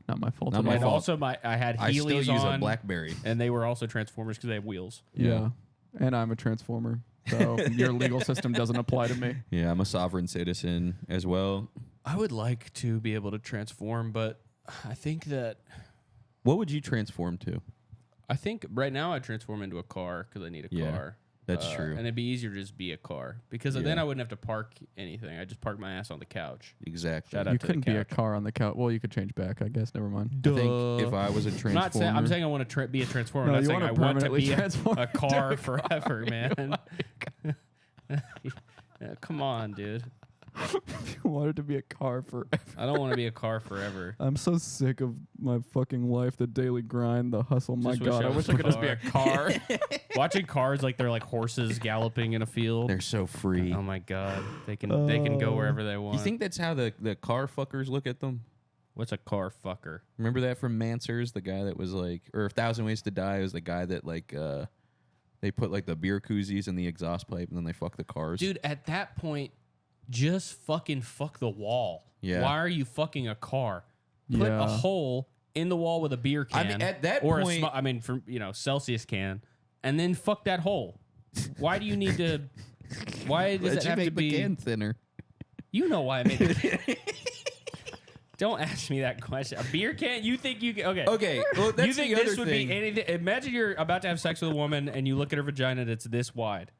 Not my fault.
Not
at
my
And
all.
fault.
also, I had
I still
Heelys
use
on,
a BlackBerry.
and they were also Transformers because they have wheels.
Yeah. And I'm a Transformer. So your legal system doesn't apply to me.
Yeah, I'm a sovereign citizen as well.
I would like to be able to transform, but I think
What would you transform to?
right now I transform into a car because I need a
Yeah,
car.
that's true.
And it'd be easier to just be a car because then
Yeah.
I wouldn't have to park anything. I just park my ass on the couch.
Exactly.
Shout out
You
to the
couldn't be a
couch.
car on the couch. Well, you could change back, I guess. Never mind.
I think if I was a
I'm
transformer,
not saying I'm saying I want to be a transformer.
No,
I'm not
you
saying I
wanna
want to
permanently
be
transform
a
into
car
a car.
forever, man. Yeah, come on, dude.
You wanted to be a car forever.
I don't want to be a car forever.
I'm so sick of my fucking life, the daily grind, the hustle. My
Just wish
God,
I
I
was
wish I
a
could just be a car.
Watching cars like they're like horses galloping in a field.
they're so free.
Oh my god, they can go wherever they want.
You think that's how the car fuckers look at them?
What's a car fucker?
Remember that from Mansers, the guy that was like, or 1,000 Ways to Die was the guy that like, they put like the beer koozies in the exhaust pipe and then they fuck the cars.
Dude, at that point, just fucking fuck the wall.
Yeah.
Why are you fucking a car? Put
Yeah.
a hole in the wall with a beer can.
I mean, at that
or
point-
from Celsius can, and then fuck that hole. Why do you need to? Why does
Why'd
it
you
have
make
to be?
the can thinner?
You know why I made it. Don't ask me that question. A beer can? You think you can? Okay.
Okay, well that's
You think
the
this
other
would
thing.
be anything? Imagine you're about to have sex with a woman and you look at her vagina and it's this wide.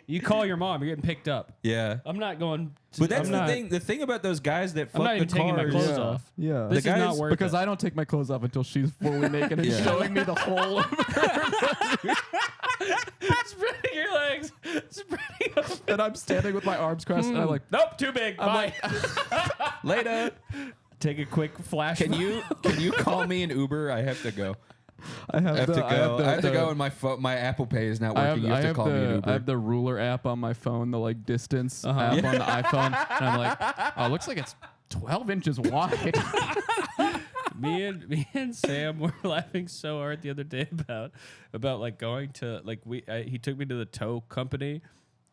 You call your mom. You're getting picked up.
Yeah,
I'm not going.
but that's
I'm
the
not,
thing. The thing about those guys that fuck
I'm not
the
even taking my
cars.
clothes off.
Yeah.
This
The
is not
guys-
worth
Because
it.
I don't take my clothes off until she's fully naked and
Yeah.
showing me the whole of
Spreading your legs. Spreading up.
and I'm standing with my arms crossed and I'm like,
Nope, too big. Bye.
like,
Later.
take a quick flash.
Can you call me an Uber? I have to go.
I have
to go. I have to go, and my Apple Pay is not working. You have to call me an Uber.
I have the ruler app on my phone, the like distance app on the iPhone, and I'm like, oh, it looks like it's 12 inches wide.
Me and Sam were laughing so hard the other day about like going to like he took me to the tow company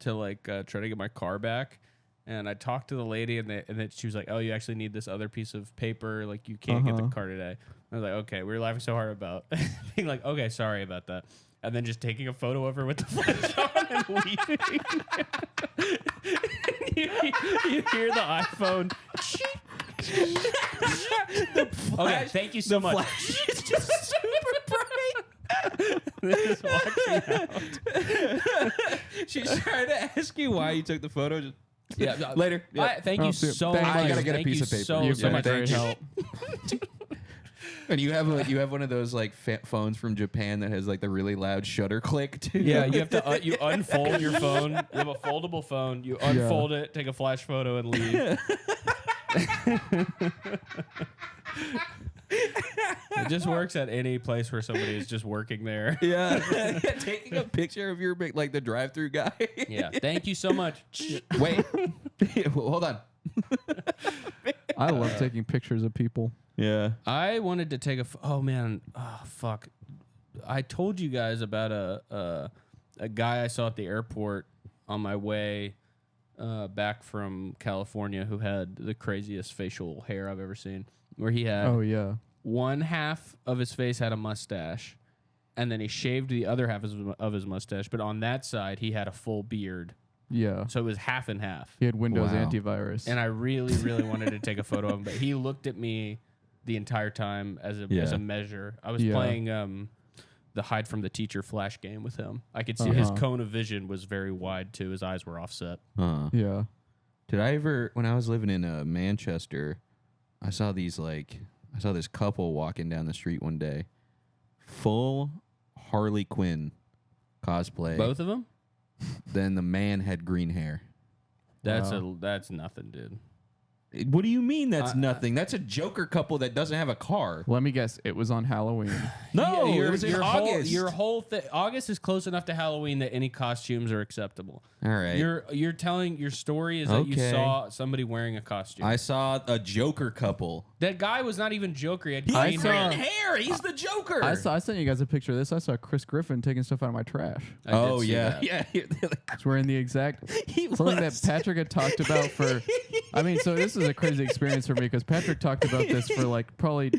to like try to get my car back, and I talked to the lady and then she was like, oh, you actually need this other piece of paper, like you can't get the car today. I was like, okay. We were laughing so hard about being like, okay, sorry about that, and then just taking a photo of her with the flash on and leaving. you hear the iPhone. Okay, thank you so much.
It's just super bright.
This is walking out.
She's trying to ask you why you took the photo. Just
Yeah,
later.
Thank you so much.
I
gotta get a
Thank
piece
you
of paper.
So,
You've
so
been a
much.
great help.
And you have one of those like phones from Japan that has like the really loud shutter click too.
Yeah, you have to you unfold your phone. You have a foldable phone. You unfold it, take a flash photo, and leave. It just works at any place where somebody is just working there.
Yeah. Taking a picture of your like the drive-through guy.
Yeah. Thank you so much.
Wait. Hold on.
I love taking pictures of people.
Yeah.
I wanted to take oh man, oh fuck. I told you guys about a guy I saw at the airport on my way back from California who had the craziest facial hair I've ever seen. Where he had one half of his face had a mustache, and then he shaved the other half of his mustache. But on that side, he had a full beard.
Yeah.
So it was half and half.
He had Windows
Wow.
antivirus.
And I really, really wanted to take a photo of him, but he looked at me the entire time as a measure. I was playing the hide from the teacher flash game with him. I could see his cone of vision was very wide too. His eyes were offset.
Yeah.
Did I ever, when I was living in Manchester, I saw this couple walking down the street one day, full Harley Quinn cosplay.
Both of them?
Then the man had green hair.
That's nothing, dude.
What do you mean that's nothing? That's a Joker couple that doesn't have a car.
Let me guess. It was on Halloween.
No,
Yeah,
it was in August.
Your whole thing. August is close enough to Halloween that any costumes are acceptable.
All right.
You're telling your story is that you saw somebody wearing a costume.
I saw a Joker couple.
That guy was not even Joker. He had
I
green
saw-
hair.
hair. He's the Joker.
I sent you guys a picture of this. I saw Chris Griffin taking stuff out of my trash.
I did
Oh
see
yeah,
that.
yeah.
It's wearing the exact
He
something
was.
that Patrick had talked about for. I mean, so this is a crazy experience for me because Patrick talked about this for like probably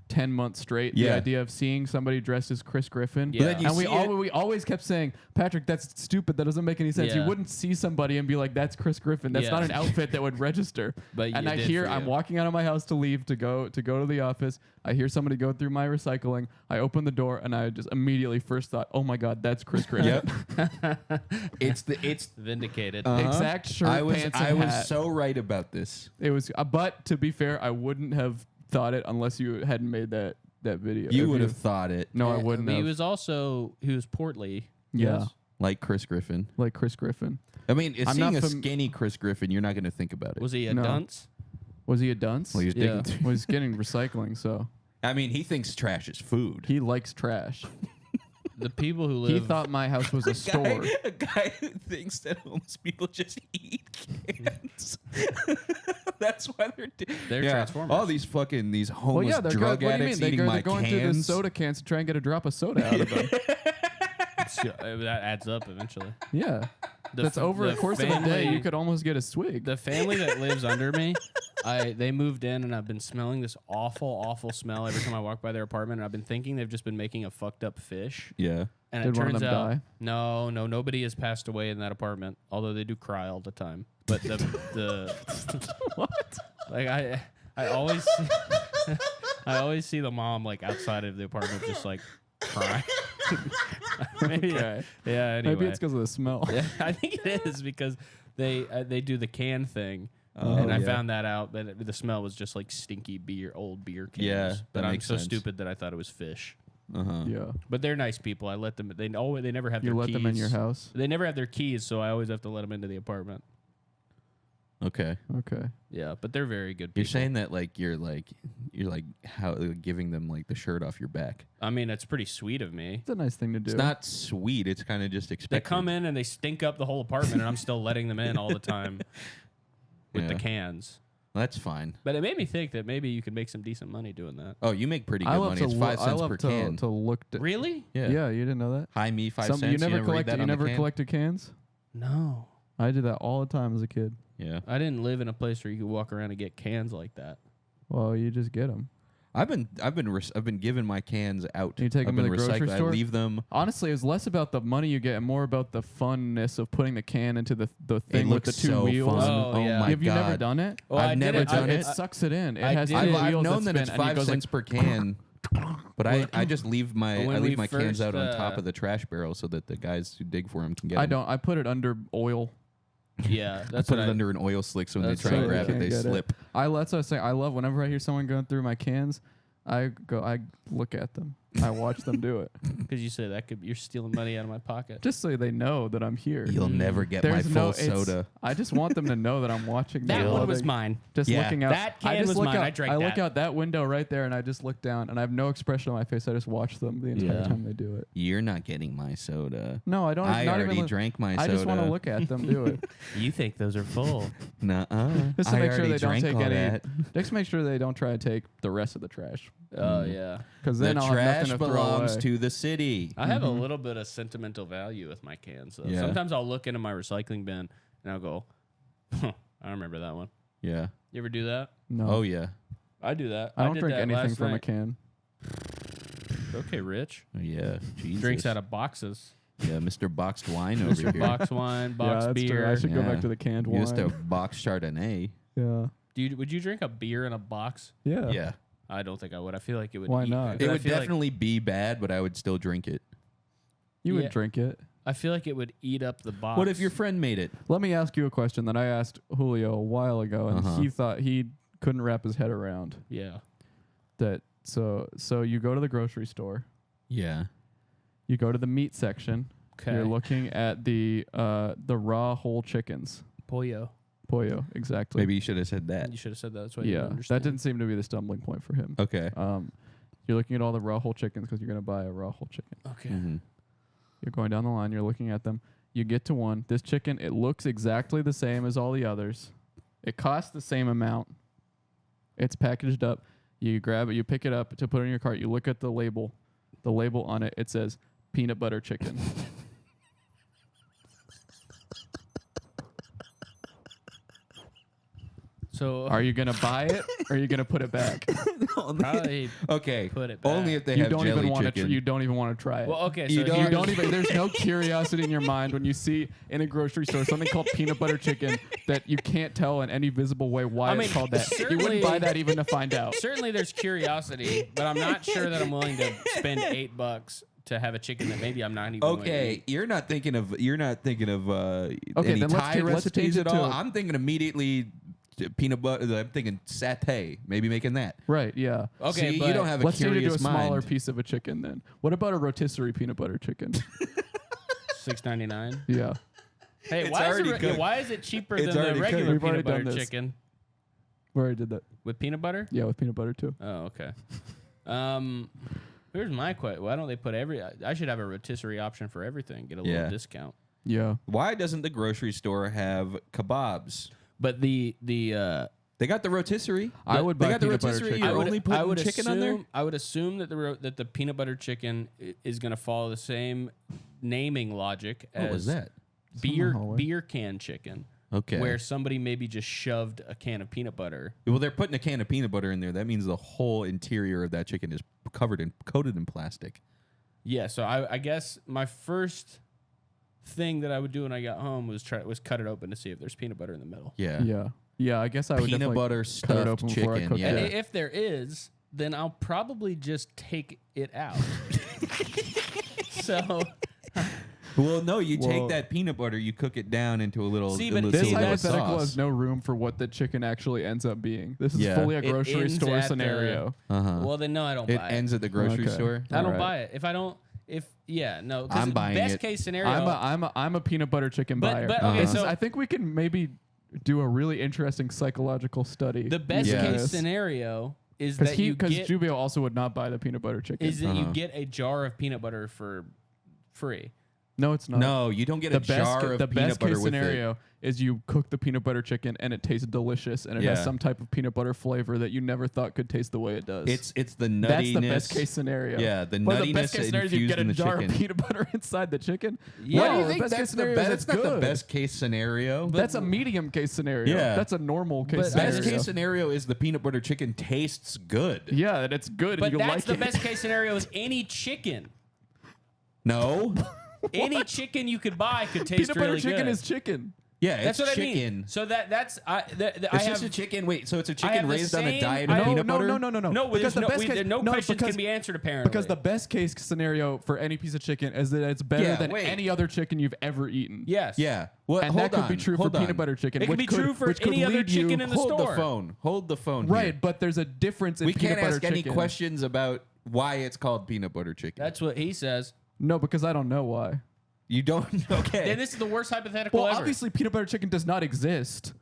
10 months straight. The
Yeah.
idea of seeing somebody dressed as Chris Griffin.
Yeah. But then
you
And we
see it-
we always kept saying, Patrick, that's stupid. That doesn't make any sense. You
Yeah.
wouldn't see somebody and be like, that's Chris Griffin. That's
Yeah.
not an outfit that would register.
But
and
it
I
did
hear
for
I'm
you.
walking out of my house to leave to go to the office. I hear somebody go through my recycling. I open the door and I just immediately first thought, oh my God, that's Chris Griffin.
It's
Vindicated.
Exact shirt,
I was
pants, and
I was
hat.
so right about this.
It was, but to be fair, I wouldn't have thought it unless you hadn't made that video.
You
If
would have thought it.
No, I wouldn't
He
have.
was portly.
Yeah.
Yes.
Like Chris Griffin.
Like Chris Griffin.
I mean,
I'm
seeing
not
a skinny Chris Griffin, you're not going to think about it.
Was he a
No.
dunce?
Was he a dunce?
Well, he was
Yeah.
digging through-
Well, he's getting recycling, so
I mean, he thinks trash is food.
he likes trash.
The people who live.
He thought my house was a store.
A guy who thinks that homeless people just eat cans. That's why
They're Transformers.
All these these
Well,
homeless
yeah, they're
drug
what do you mean?
addicts eating my
They're going through the
cans.
soda cans to try and get a drop of soda out of them.
that adds up eventually.
Yeah.
The
That's
f-
over
the
a course of a day.
family-
You could almost get a swig.
The family that lives under me, they moved in, and I've been smelling this awful smell every time I walk by their apartment. And I've been thinking they've just been making a fucked up fish.
Yeah.
And
Did
it
one of
turns
them
out,
die?
no, nobody has passed away in that apartment. Although they do cry all the time. But the
What?
like I always I always see the mom like outside of the apartment just like crying. Maybe
Okay.
yeah. Anyway.
Maybe it's because of the smell.
Yeah, I think it is because they do the can thing,
Oh,
and I
yeah.
found that out. But the smell was just like stinky old beer cans.
Yeah,
but
that
I'm
makes
so
sense.
stupid that I thought it was fish.
Uh-huh.
Yeah.
But they're nice people. I let them. They never have
You
their
let
keys.
them in your house.
They never have their keys, so I always have to let them into the apartment.
Okay.
Okay.
Yeah, but they're very good people.
You're saying that you're how giving them like the shirt off your back.
I mean, it's pretty sweet of me.
It's a nice thing to do.
It's not sweet. It's kind of just expected.
They come in and they stink up the whole apartment, and I'm still letting them in all the time with the
Yeah.
cans.
That's fine.
But it made me think that maybe you could make some decent money doing that.
Oh, you make pretty
I
good
love
money.
to
It's
loo-
5
I
cents
love
per
to,
can.
to look.
Really?
Yeah, you didn't know that.
Hi, me 5 cents.
You never
read
collected.
that
You
on the
never
can?
collected cans.
No.
I did that all the time as a kid.
Yeah.
I didn't live in a place where you could walk around and get cans like that.
Well, you just get them.
I've been giving my cans out.
You take
I've
them to
been
the grocery
recycling.
store?
I leave them.
Honestly, it's less about the money you get and more about the funness of putting the can into the thing with the
looks
two
so
wheels.
fun.
Oh, yeah.
my
Have you
God.
never done it?
Oh,
I've never done
It
it.
sucks it in. It
I
has
did
two
it.
I've
wheels
known that
spin,
it's
and it
5
goes
cents per can. But I just leave
When
I
we
leave my cans
first,
out on top of the trash barrel so that the guys who dig for them can get
I
them.
don't. I put it under oil.
Yeah,
I
that's
put
what
it under an oil slick so when they
that's
try and
so
grab
they
it, they
can't get it.
slip.
That's what I say. I love whenever I hear someone going through my cans. I look at them. I watch them do it,
because you say that you're stealing money out of my pocket.
just so they know that I'm here.
You'll never get my
There's
full
no it's-
soda.
I just want them to know that I'm watching.
That
them
one
while
was
they-
mine.
Just
Yeah.
looking out.
That
I
can
just
was
look
mine.
Out,
I drank
look
that.
out that window right there, and I just look down, and I have no expression on my face. I just watch them the entire
Yeah.
time they do it.
You're not getting my soda.
No, I don't.
I
not
already
even
drank my
I
soda.
just want to look at them do it.
You think those are full?
Nuh-uh.
Just to
I
make sure
already
they don't
drank
take
all
any.
that.
Just to make sure they don't try to take the rest of the trash,
Oh, yeah.
because
The
then I'll have
trash
nothing to throw
belongs
away.
to the city.
I have a little bit of sentimental value with my cans. Though.
Yeah.
Sometimes I'll look into my recycling bin and I'll go, I remember that one.
Yeah.
You ever do that?
No,
Oh yeah.
I do that.
I don't
did
drink
that
anything
last
from a
night.
can.
Okay, Rich.
Oh, yeah. Jesus.
Drinks out of boxes.
Yeah, Mr. Boxed Wine over here.
Box wine, box
yeah, that's
beer.
true. I should go
Yeah.
back to the canned wine.
Used to box Chardonnay.
Yeah,
Would you drink a beer in a box?
yeah.
Yeah.
I don't think I would. I feel like it would.
Why
eat-
not?
It
I
would
feel like-
definitely be bad, but I would still drink it.
You
Yeah.
would drink it.
I feel like it would eat up the box.
What if your friend made it?
Let me ask you a question that I asked Julio a while ago, and
Uh-huh.
he thought he couldn't wrap his head around
Yeah.
that. So you go to the grocery store,
Yeah.
you go to the meat section.
Okay.
You're looking at the raw whole chickens.
Pollo.
Pollo, exactly.
Maybe you should have said that.
You should have said that. That's why you
Yeah,
didn't
that
understand.
didn't seem to be the stumbling point for him.
Okay.
You're looking at all the raw whole chickens because you're going to buy a raw whole chicken.
Okay.
Mhm.
You're going down the line. You're looking at them. You get to one. This chicken, it looks exactly the same as all the others. It costs the same amount. It's packaged up. You grab it. You pick it up to put it in your cart. You look at the label. The label on it, it says peanut butter chicken.
So
Are you going to buy it or are you going to put it back?
probably
Okay.
put it
Only
back.
if they
You
have
don't
jelly
even want to.
chicken.
You don't even want to try it.
Well, okay.
You
So
don't-
You
here's-
don't even. There's no curiosity in your mind when you see in a grocery store something called peanut butter chicken that you can't tell in any visible way why
I
it's
mean,
called that. You
certainly-
wouldn't buy that even to find out.
Certainly, there's curiosity, but I'm not sure that I'm willing to spend $8 to have a chicken that maybe I'm not even. going to
Okay,
eat.
you're not thinking of any
then let's
Thai
change
recipes
it
at
to
all.
a-
I'm thinking immediately peanut butter. I'm thinking satay. Maybe making that.
Right? Yeah.
Okay,
See,
but
you don't have a
Let's change it to a
curious
smaller
mind.
piece of a chicken then. What about a rotisserie peanut butter chicken?
$6.99.
Yeah.
Hey,
It's
why is,
already
it,
cooked.
why is it cheaper
It's
than the
already cooked.
regular
We've already
peanut butter
done this.
chicken
We already did that.
with peanut butter?
Yeah, with peanut butter too.
Oh, okay. Here's my question: why don't they put I should have a rotisserie option for everything. Get a
Yeah.
little discount.
Yeah.
Why doesn't the grocery store have kebabs?
But the
They got the rotisserie.
I would
They
buy
got the
peanut butter
rotisserie.
chicken.
You're only putting chicken
assume,
on there.
I would assume that the peanut butter chicken is going to follow the same naming logic as
What was that?
hallway.
beer can chicken.
Okay.
Where somebody maybe just shoved a can of peanut butter.
Well, they're putting a can of peanut butter in there. That means the whole interior of that chicken is coated in plastic.
Yeah, so I guess my first thing that I would do when I got home was cut it open to see if there's peanut butter in the middle.
Yeah.
Yeah. Yeah. I guess I would
Peanut
definitely
butter
cut it
stuffed
open before I
chicken.
cooked
Yeah.
And
it.
if there is, then I'll probably just take it out. So
Well, no, you
Well-
take that peanut butter, you cook it down into a little.
See,
a
but
little
This
See,
little
that's-
hypothetical
sauce.
has no room for what the chicken actually ends up being. This is
Yeah.
fully a
It
grocery
ends
store
at the-
scenario.
Uh-huh.
well, then no, I don't
It
buy
ends
it.
at the grocery
Okay.
store.
I don't
Alright.
buy it. If I don't, no. 'Cause
I'm buying
best
it.
case scenario.
I'm a peanut butter chicken
But-
buyer.
but, okay,
This is-
so-
I think we can maybe do a really interesting psychological study.
The best
Yeah.
case
Yes.
scenario is
Because
that you get
Jubio also would not buy the peanut butter chicken.
is that you get a jar of peanut butter for free.
No, it's not.
No, you don't get a jar of
the
peanut
best
butter
case
with
scenario is you cook the peanut butter chicken and it tastes delicious and it has
Yeah.
some type of peanut butter flavor that you never thought could taste the way it does.
It's the nuttiness.
That's the best case scenario.
Yeah, the
Well,
nuttiness
the best case scenario is you
infused
get
in
a
the
jar
chicken.
of peanut butter inside the chicken.
Yeah.
Why do you
No,
think
the best
that's
case
the
scenario
best?
is
That's
it's
not the
good.
best case scenario.
That's a medium case scenario.
Yeah.
That's a normal case
But
scenario.
Best case scenario is the peanut butter chicken tastes good.
Yeah, and it's good
But
and you
that's
like
the
it.
best case scenario is any chicken.
No.
Any chicken you could buy could taste
Peanut butter
really
chicken
good.
is chicken.
Yeah,
That's
it's
what
chicken.
I mean. So that's I
It's just a chicken. Wait, so it's a
I
chicken
have the
raised on a
same-
diet
I
of
don't-
peanut butter?
No.
no.
Because
Because
the best case,
no questions
because,
can be answered apparently.
because the best case scenario for any piece of chicken is that it's better
Yeah,
than
wait.
any other chicken you've ever eaten.
yes,
Yeah. Well,
And
hold
that could
on,
be true for
hold
peanut
on.
butter chicken.
It could
which
be true for
which could
any other
lead you-
chicken in the
Hold
store.
the phone. Hold the phone.
Right,
here.
but there's a difference in
We
peanut
can't
butter
ask
chicken.
any questions about why it's called peanut butter chicken.
That's what he says.
No, because I don't know why.
You don't. Okay.
Then this is the worst hypothetical
Well,
ever.
obviously, peanut butter chicken does not exist.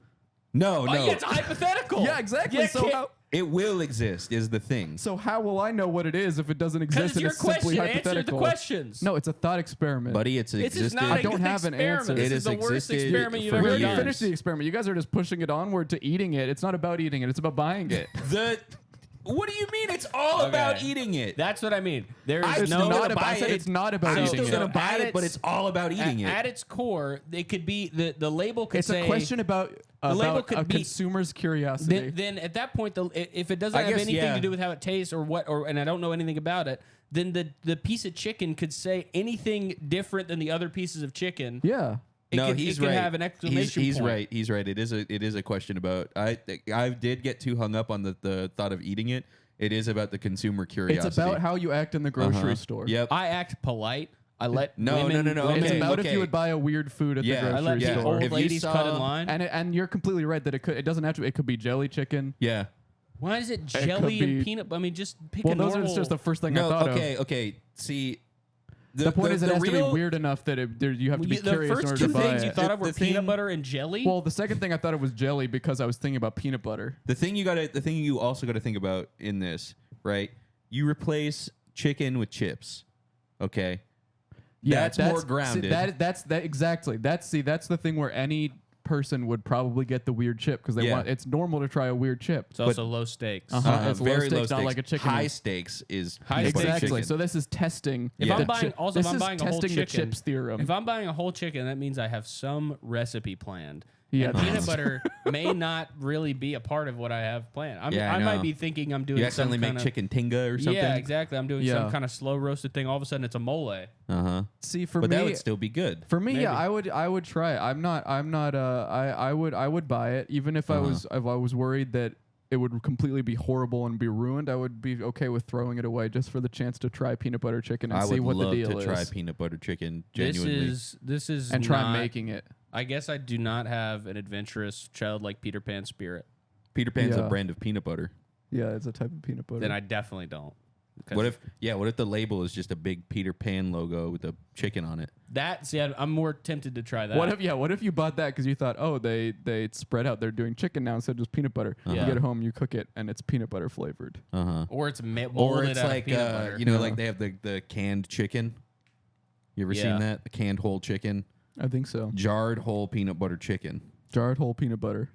No.
Oh, yeah, it's a hypothetical.
Yeah, exactly.
Yeah,
so
can't-
how,
It will exist. Is the thing.
so how will I know what it is if it doesn't
Because
exist
it's
and
your
it's simply
question. Answer the
hypothetical?
questions.
No, it's a thought experiment.
Buddy, it's
This is
existed.
not
I
a
don't
good
have an
experiment.
answer.
This
It
is the
has
worst
existed
experiment you've
for
We
ever
already
years.
done.
finished the experiment. You guys are just pushing it onward to eating it. It's not about eating it. It's about buying it.
What do you mean? It's all about
Okay.
eating it.
That's what I mean. There
I'm
is
It's
still
no.
gonna
not about.
buy
I said
it.
it's not about
I'm
eating
still
it.
gonna buy
at
it, but
its-
it's all about eating it.
At its core, it could be the label could
It's
say
a question about
label could
a
be-
consumer's curiosity.
Then at that point, if it doesn't
I
have
guess,
anything
yeah.
to do with how it tastes or what, and I don't know anything about it, then the piece of chicken could say anything different than the other pieces of chicken.
yeah.
It
No,
could,
he's
it could
right.
have an exclamation
he's
point.
right. He's right. It is a question about. I did get too hung up on the thought of eating it. It is about the consumer curiosity.
It's about how you act in the grocery store.
Yep.
I act polite. I let
No,
women,
no, no, no.
women-
It's
Okay,
about if
okay.
you would buy a weird food at
Yeah,
the
I
grocery
let
yeah.
the
store.
old
If you
ladies cut in
saw-
line.
And you're completely right that it doesn't have to. It could be jelly chicken.
Yeah.
Why is it
could
jelly and
be-
peanut? I mean, just pick
Well,
a
those
normal.
are just the first thing I
No.
thought
Okay.
of.
Okay. See.
The point is, it
the
has to be
real-
weird enough that you have to be
the
curious in
first
order
two
to buy
things you
it.
thought of were
The thing-
peanut butter and jelly.
Well, the second thing I thought it was jelly because I was thinking about peanut butter.
The thing you also got to think about in this, right? You replace chicken with chips. Okay. That's more grounded.
See, that's exactly. That's the thing where any person would probably get the weird chip because they
Yeah.
want. It's normal to try a weird chip.
it's also low stakes.
It's low
very
stakes,
low
not
stakes.
like a chicken
High
wing.
stakes is
High
peanut butter
Exactly.
chicken.
So this is testing.
If
Yeah.
I'm buying, also
this
if I'm
is
buying a whole
testing
chicken,
the chips theorem.
if I'm buying a whole chicken, that means I have some recipe planned.
Yeah,
And peanut butter may not really be a part of what I have planned.
Yeah, I
I might
know.
be thinking I'm doing
You
some
accidentally make
kinda,
chicken tinga or something.
Yeah, exactly. I'm doing
Yeah.
some kind of slow roasted thing. All of a sudden, it's a mole.
See, for
But
me,
that would still be good.
for me,
Maybe.
yeah, I would try it. I would buy it even if I was worried that it would completely be horrible and be ruined. I would be okay with throwing it away just for the chance to try peanut butter chicken and
I
see
would
what
love
the deal
to
is.
try peanut butter chicken.
This
Genuinely.
is
and try
not-
making it.
I guess I do not have an adventurous childlike Peter Pan spirit.
Peter Pan's
Yeah.
a brand of peanut butter.
Yeah, it's a type of peanut butter.
Then I definitely don't. 'Cause
What if the label is just a big Peter Pan logo with a chicken on it?
I'm more tempted to try that.
What if you bought that because you thought, oh, they spread out, they're doing chicken now instead of just peanut butter.
Yeah.
You get home, you cook it, and it's peanut butter flavored.
Or it's
Or
molded
it's
out
like
of peanut butter.
you know, like they have the canned chicken. You ever
Yeah.
seen that? The canned whole chicken,
I think so.
jarred whole peanut butter chicken.
Jarred whole peanut butter.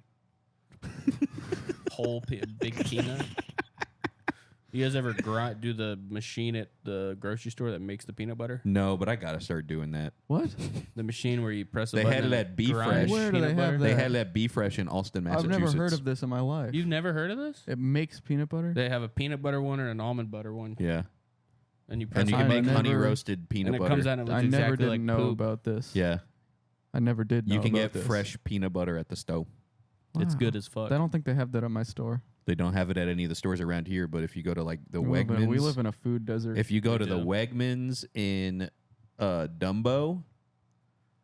Big peanut. You guys ever do the machine at the grocery store that makes the peanut butter?
No, but I gotta start doing that.
What?
The machine where you press a
They
button
had
and
it at Be
grinds
Fresh.
Where do
peanut
they have
butter?
that?
They had that Be Fresh in Alston,
I've
Massachusetts.
never heard of this in my life.
You've never heard of this?
It makes peanut butter?
They have a peanut butter one and an almond butter one,
Yeah,
and you press
and you
it
can
I
make honey
never-
roasted peanut
and it
butter.
comes out and it looks
I never
exactly
did
like
know
poop.
about this.
Yeah,
I never did know
you can
about
get
this.
fresh peanut butter at the stove.
It's
Wow.
good as fuck.
I don't think they have that at my store.
They don't have it at any of the stores around here, but if you go to like the
We
Wegmans,
live in a food desert.
if you go
We
to the
do.
Wegmans in Dumbo,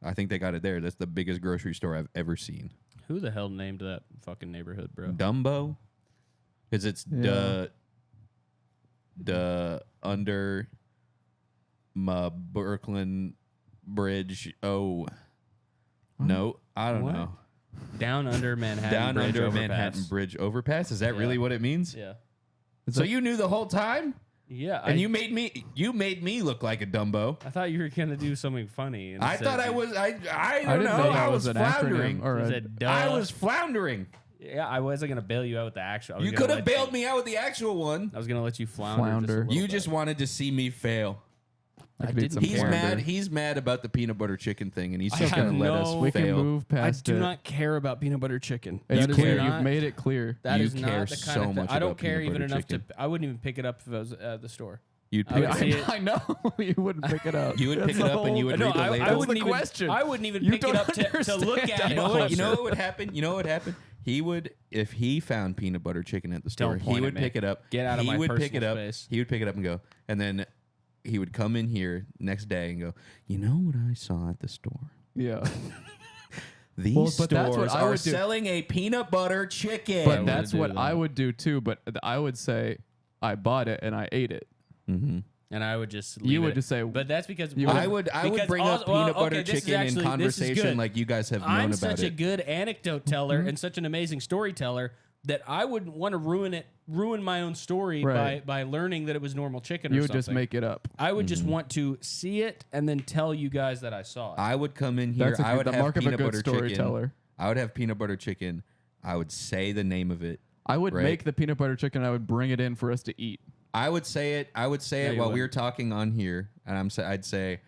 I think they got it there. That's the biggest grocery store I've ever seen.
Who the hell named that fucking neighborhood, bro?
Dumbo, because it's
Yeah.
the under my Brooklyn Bridge. Oh, no, I don't
What?
know.
Down under Manhattan
Down
Bridge
under
overpass.
Manhattan Bridge overpass. Is that really what it means?
Yeah.
So you knew the whole time,
Yeah.
and you made me look like a Dumbo.
I thought you were gonna do something funny.
I thought I was. I don't
didn't
know.
know that
I was
an
floundering.
acronym or
You
a-
said, duh.
I was floundering.
Yeah, I wasn't gonna bail you out with the actual. I was
You
gonna
could have
let
bailed me out with the actual one.
I was gonna let you flounder.
Flounder.
Just a
You
little
just
bit.
wanted to see me fail.
I could
I
eat some
didn't
He's
care.
flounder.
mad. He's mad about the peanut butter chicken thing, and he's
I
just
have
gonna let us
no-
We can
fail.
move
I
past
do
it.
not care about peanut butter chicken.
It's
You
clear.
care.
You've made it clear.
That
You
is
care
not the kind
so
of thing.
much
I don't
about
care
peanut
even
butter
enough
chicken.
to. I wouldn't even pick it up if I was at the store.
You'd
I
pick
would
it up.
see it.
I know you wouldn't pick it up.
You would
That's
pick it
the
up and you would
whole-
read the label.
That's
wouldn't
the
even,
question.
I wouldn't even
You
pick it
don't
up to look
understand.
at it.
You know
closer.
what would happen? You know what would happen? He would, if he found peanut butter chicken at the store,
Don't point
he
at
would
me.
pick it up.
Get out of
he
my
would pick it
personal
up.
space.
He would pick it up and go, and then he would come in here next day and go, you know what I saw at the store?
Yeah.
These
Well, but that's what
stores
I
are
would do.
selling a peanut butter chicken.
But
would
that's
do
what
that.
I would do too. But I would say I bought it and I ate it.
Mm-hmm.
And I would just
You
leave
would
it.
just say-
but that's because
I would bring up peanut butter chicken in
this is
conversation
good.
like you guys have known
I'm
about
such a
it.
good anecdote teller and such an amazing storyteller that I wouldn't want to ruin my own story
Right.
by learning that it was normal chicken.
You
or
would just
something.
make it up.
I would just want to see it and then tell you guys that I saw it.
I would come in here.
That's a
I
good-
would
the
have
mark of a
peanut
good
butter chicken.
storyteller.
I would have peanut butter chicken. I would say the name of it.
I would
Right.
make the peanut butter chicken. I would bring it in for us to eat.
I would say it. I would say
No,
it
you
while we were
wouldn't.
talking on here, and I'd say,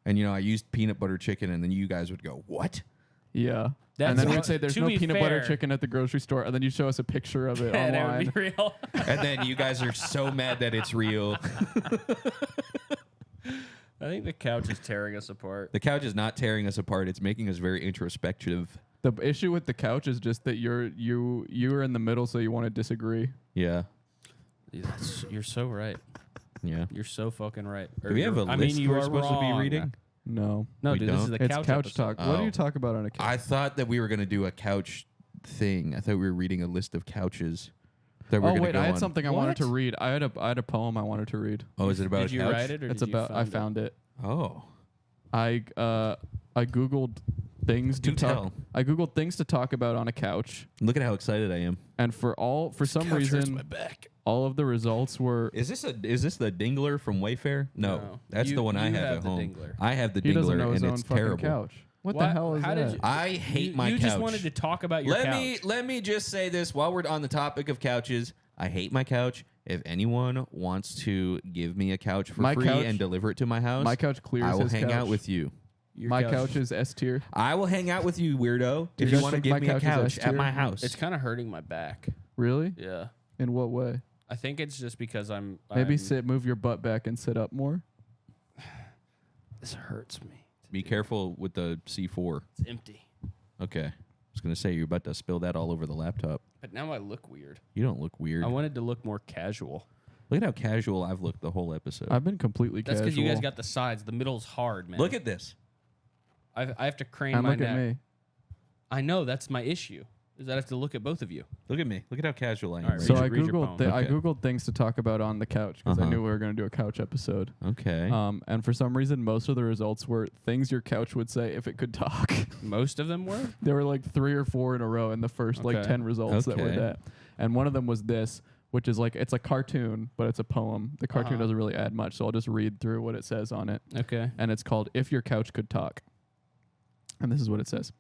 and I used peanut butter chicken, and then you guys would go, "What?"
Yeah.
That's
and then
what-
we'd say there's
to
no
be
peanut butter
fair-
chicken at the grocery store, and then you show us a picture of it
and it
online.
would be real.
And then you guys are so mad that it's real.
I think the couch is tearing us apart.
The couch is not tearing us apart. It's making us very introspective.
The issue with the couch is just that you're in the middle, so you want to disagree.
Yeah.
You're so right.
Yeah.
You're so fucking right.
Do we have a list
you
we're
are
supposed to be
wrong.
reading?
No,
No,
We
dude, this is
don't?
the
it's
couch,
couch
episode.
talk. What do
Oh.
you talk about on a couch?
I thought that we were going to do a couch thing. I thought we were reading a list of couches that we're
Oh
going to
wait,
go
I had
on.
something I wanted to
What?
read. I had a poem I wanted to read.
Oh, is it about
Did
a
you
couch?
write it or
It's
did you
about I
find
found it.
Oh.
I googled things
Do
to talk.
tell.
I googled things to talk about on a couch,
Look at how excited I am.
and for some reason, all of the results were.
Is this the dingler from Wayfair? No, that's
You-
the one I
you
have
have
at
the
home.
dingler.
I have the
He doesn't know
dingler,
his
and
own
it's
fucking
terrible.
couch. What
What?
the hell is
How did
that?
you-
I hate my
You
couch.
just wanted to talk about your couch.
Let me just say this while we're on the topic of couches. I hate my couch. If anyone wants to give me a couch for
My
free
couch-
and deliver it to my house,
My couch clears
I will
his
hang
couch.
out with you.
Your
My couch is S tier.
I will hang out with you, weirdo.
Do
if
you
you
guys
want to
think
give
my
me a
couch is
couch
S
at
tier?
my house.
It's kind of hurting my back.
Really?
Yeah.
In what way?
I think it's just because
Maybe
I'm,
move your butt back and sit up more.
This hurts me.
Be careful with the C4.
It's empty.
Okay. I was going to say, you're about to spill that all over the laptop.
But now I look weird.
You don't look weird.
I wanted to look more casual.
Look at how casual I've looked the whole episode.
I've been completely
That's
casual.
because you guys got the sides. The middle's hard, man.
Look at this.
I have to crane
And
my
look
neck.
at me.
I know that's my issue. Is that I have to look at both of you.
Look at me. Look at how casual I am.
All right,
right
So
now.
I
read your
googled
poem.
I
Okay.
googled things to talk about on the couch because I
Uh-huh.
knew we were going to do a couch episode.
Okay.
And for some reason, most of the results were things your couch would say if it could talk.
Most of them were.
There were like 3 or 4 in a row in the first like
Okay.
10 results that were
Okay.
that. And one of them was this, which is like it's a cartoon, but it's a poem. The cartoon
Uh-huh.
doesn't really add much, so I'll just read through what it says on it.
Okay.
And it's called If Your Couch Could Talk. And this is what it says.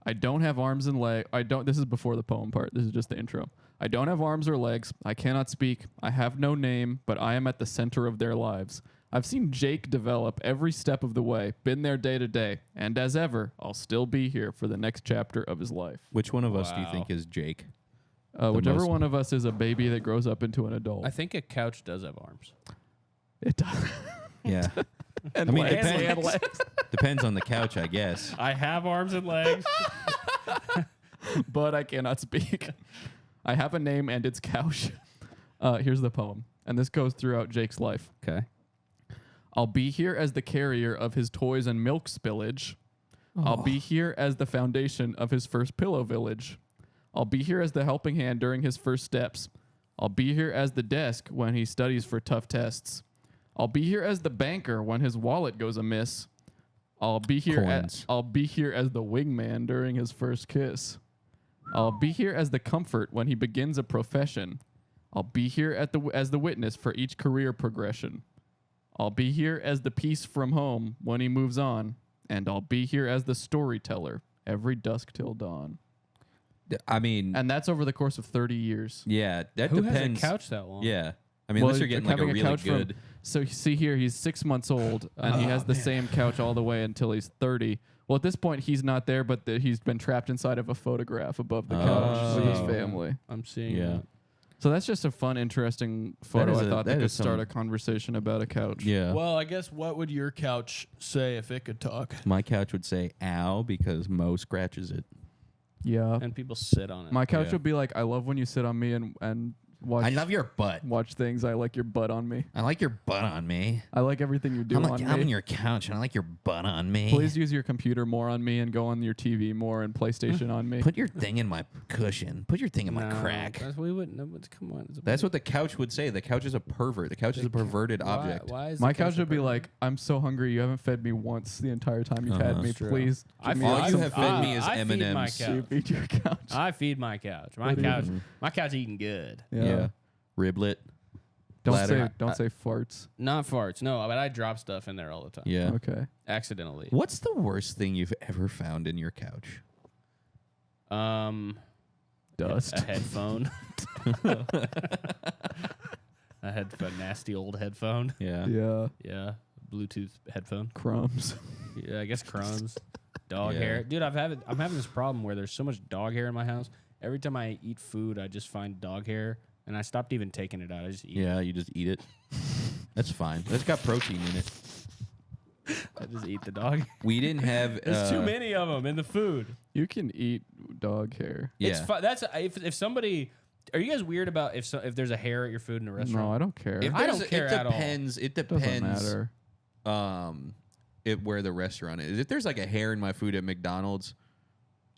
I don't have arms and legs. This is before the poem part. This is just the intro. I don't have arms or legs. I cannot speak. I have no name, but I am at the center of their lives. I've seen Jake develop every step of the way, been there day to day, and as ever, I'll still be here for the next chapter of his life.
Which one of us do you
Wow.
think is Jake?
Whichever
most-
one of us is a baby that grows up into an adult.
I think a couch does have arms.
It does.
Yeah.
And
I mean,
legs.
depends.
And legs.
Depends on the couch, I guess.
I have arms and legs.
But I cannot speak. I have a name and it's couch. Here's the poem. And this goes throughout Jake's life.
Okay.
I'll be here as the carrier of his toys and milk spillage. I'll be here as the foundation of his first pillow village. I'll be here as the helping hand during his first steps. I'll be here as the desk when he studies for tough tests. I'll be here as the banker when his wallet goes amiss. I'll be here.
Coins.
I'll be here as the wingman during his first kiss. I'll be here as the comfort when he begins a profession. I'll be here as the witness for each career progression. I'll be here as the piece from home when he moves on. And I'll be here as the storyteller every dusk till dawn.
I mean,
And that's over the course of 30 years.
yeah, that
Who
depends.
has a couch that long?
Yeah. I mean,
Well,
unless you're getting like a
having
really
couch
good.
So you see here, he's 6 months old, and he has the same couch all the way until he's 30. Well, at this point, he's not there, but he's been trapped inside of a photograph above the couch with his
Oh.
family.
I'm seeing
Yeah.
that.
So that's just a fun, interesting photo.
is
I
a-
thought
that
that could
is
start
some-
a conversation about a couch.
Yeah.
Well, I guess what would your couch say if it could talk?
My couch would say ow because Mo scratches it.
Yeah.
And people sit on it.
My couch
Yeah.
would be like, I love when you sit on me and watch
your butt.
watch things. I like your butt on me.
I like your butt on me.
I like everything you do on me.
your couch and I like your butt on me.
Please use your computer more on me and go on your TV more and PlayStation on me.
Put your thing in my cushion. Put your thing in my
No,
crack.
We wouldn't. No, but come on.
That's what the couch would say. The couch is a pervert. The couch is a perverted object.
Why is
My
the
couch would be
a
like, I'm so hungry. You haven't fed me once the entire time you've had me.
True.
Please,
I
give me
All you
some
have
food.
fed me is
I feed my
M&Ms.
couch.
You feed your couch.
I feed my couch. My couch eating good.
Yeah. Riblet.
Don't
Ladder.
say farts.
Not farts. No, but I drop stuff in there all the time.
Yeah.
Okay.
Accidentally.
What's the worst thing you've ever found in your couch?
Dust.
A headphone. A nasty old headphone.
Yeah.
Yeah.
Yeah. Bluetooth headphone.
Crumbs.
Yeah, I guess crumbs. Dog
Yeah.
hair. Dude, I'm having this problem where there's so much dog hair in my house. Every time I eat food, I just find dog hair, and I stopped even taking it out. I just eat it.
Yeah, you just eat it. That's fine. That's got protein in it.
I just eat the dog.
We didn't have.
There's too many of them in the food.
You can eat dog hair.
Yeah.
It's that's if somebody. Are you guys weird about if there's a hair at your food in a restaurant?
No, I don't care.
If
I
there's
don't
a-
care
it
at all.
depends. It
Doesn't
depends.
matter.
Where the restaurant is. If there's like a hair in my food at McDonald's,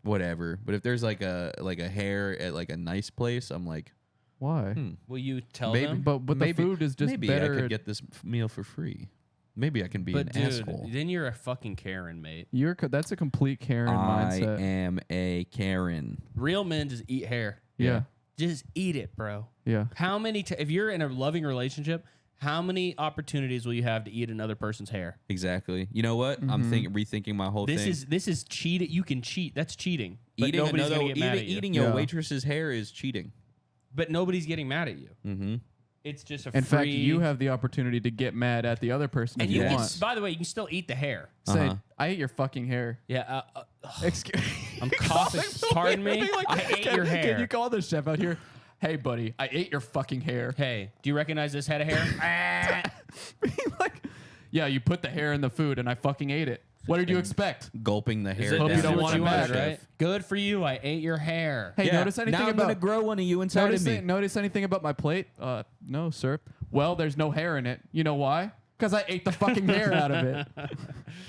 whatever. But if there's like a hair at like a nice place, I'm like,
Why?
Will you tell
Maybe-
them?
But
maybe,
the food is just
maybe
better.
I could get this meal for free. Maybe I can be
But
an
dude,
asshole.
then you're a fucking Karen, mate.
That's a complete Karen
I
mindset.
am a Karen.
Real men just eat hair.
Yeah.
Just eat it, bro.
Yeah.
How many? If you're in a loving relationship, how many opportunities will you have to eat another person's hair?
Exactly. You know what? I'm rethinking my whole thing.
This is cheating. You can cheat. That's cheating. But
Eating
nobody's
another
gonna get mad at you.
eating
Yeah.
a waitress's hair is cheating.
But nobody's getting mad at you.
Mm-hmm.
It's just a
In
free.
fact, you have the opportunity to get mad at the other person
And
if
you
you
can,
want.
by the way, you can still eat the hair.
Say, I ate your fucking hair.
Yeah.
Excuse
I'm coughing. Pardon me. I ate your hair.
Can you call the chef out here? Hey, buddy, I ate your fucking hair.
Hey, do you recognize this head of hair?
Like, yeah, you put the hair in the food and I fucking ate it. What did you expect?
Gulping the hair.
Hope you
down.
don't want it back,
right? Good for you. I ate your hair.
Hey,
Yeah.
notice anything
now I'm
about
gonna grow one of you inside of me.
notice anything about my plate? No, sir. Well, there's no hair in it. You know why? Because I ate the fucking hair out of it.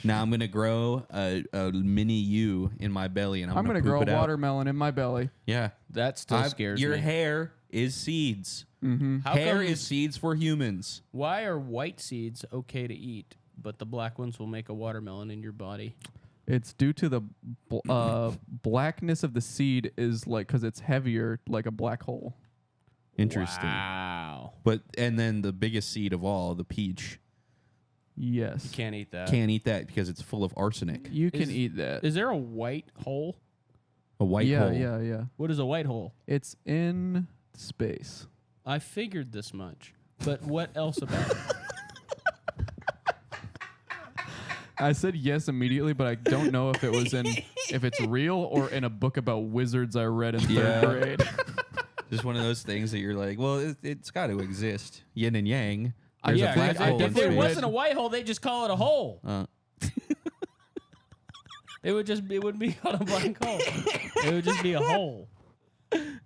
Now I'm gonna grow a mini you in my belly, and I'm
gonna
poop
grow
it
a
out.
watermelon in my belly.
Yeah,
That still scares
your
me.
hair is seeds.
How
Hair
come-
is seeds for humans.
Why are white seeds okay to eat, but the black ones will make a watermelon in your body?
It's due to the blackness of the seed is like because it's heavier, like a black hole.
Interesting.
Wow.
But and then the biggest seed of all, the peach,
Yes,
Can't eat that.
can't eat that because it's full of arsenic.
you can
Is-
eat that.
Is there a white hole?
A white
yeah,
hole.
yeah.
What is a white hole?
It's in space.
I figured this much. But what else about it?
I said yes immediately, but I don't know if it was if it's real or in a book about wizards I read in
Yeah.
third grade.
Just one of those things that you're like, well, it's got to exist. Yin and yang. There's
Yeah,
a black
'cause
hole in
if there
space.
wasn't a white hole, they just call it a hole.
Uh,
It wouldn't be called a black hole. It would just be a hole.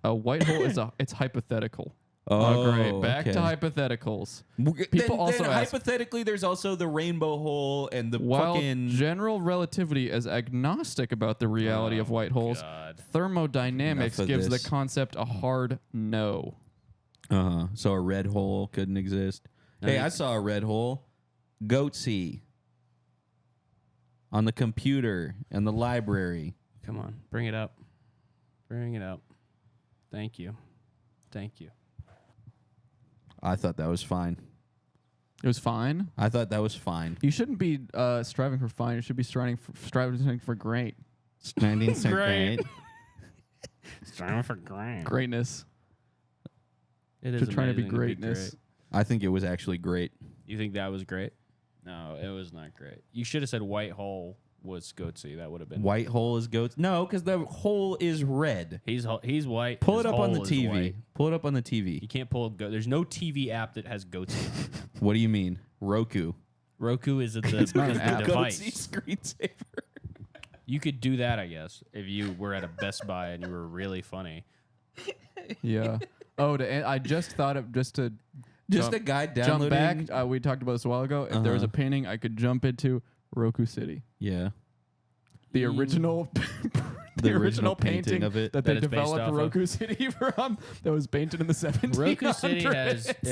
A white hole it's hypothetical.
oh,
Great. Back
okay.
to hypotheticals.
People
People also ask-
hypothetically, there's also the rainbow hole and the
While
fucking.
general relativity is agnostic about the reality of white holes,
God.
thermodynamics
Enough of
gives
this.
the concept a hard no.
So a red hole couldn't exist. Hey, I saw a red hole. Goatsy. on the computer and the library.
Come on, bring it up. Bring it up. Thank you. Thank you.
I thought that was fine.
It was fine.
I thought that was fine.
You shouldn't be striving for fine. You should be striving for great.
Striving for
Great.
great.
Striving for great.
Greatness.
It is
Just trying to be
amazing
greatness.
great.
I think it was actually great.
You think that was great? No, it was not great. You should have said white hole was goatsy. That would have been
White hole is goats. No, because the hole is red.
He's white.
Pull
His
it up on the
hole is
TV.
white.
Pull it up on the TV.
You can't pull a goat. There's no TV app that has goatsy on it.
What do you mean? Roku.
Roku is the
not an app.
device.
Screensaver.
You could do that, I guess, if you were at a Best Buy and you were really funny.
Yeah. Oh, I just thought of
Just a guy
jump
downloading.
back. We talked about this a while ago. If there was a painting, I could jump into Roku City.
Yeah.
The original,
The original painting of it
that
that
they
it's based
developed
off of.
Roku City from, that was painted in the 1700s.
Roku City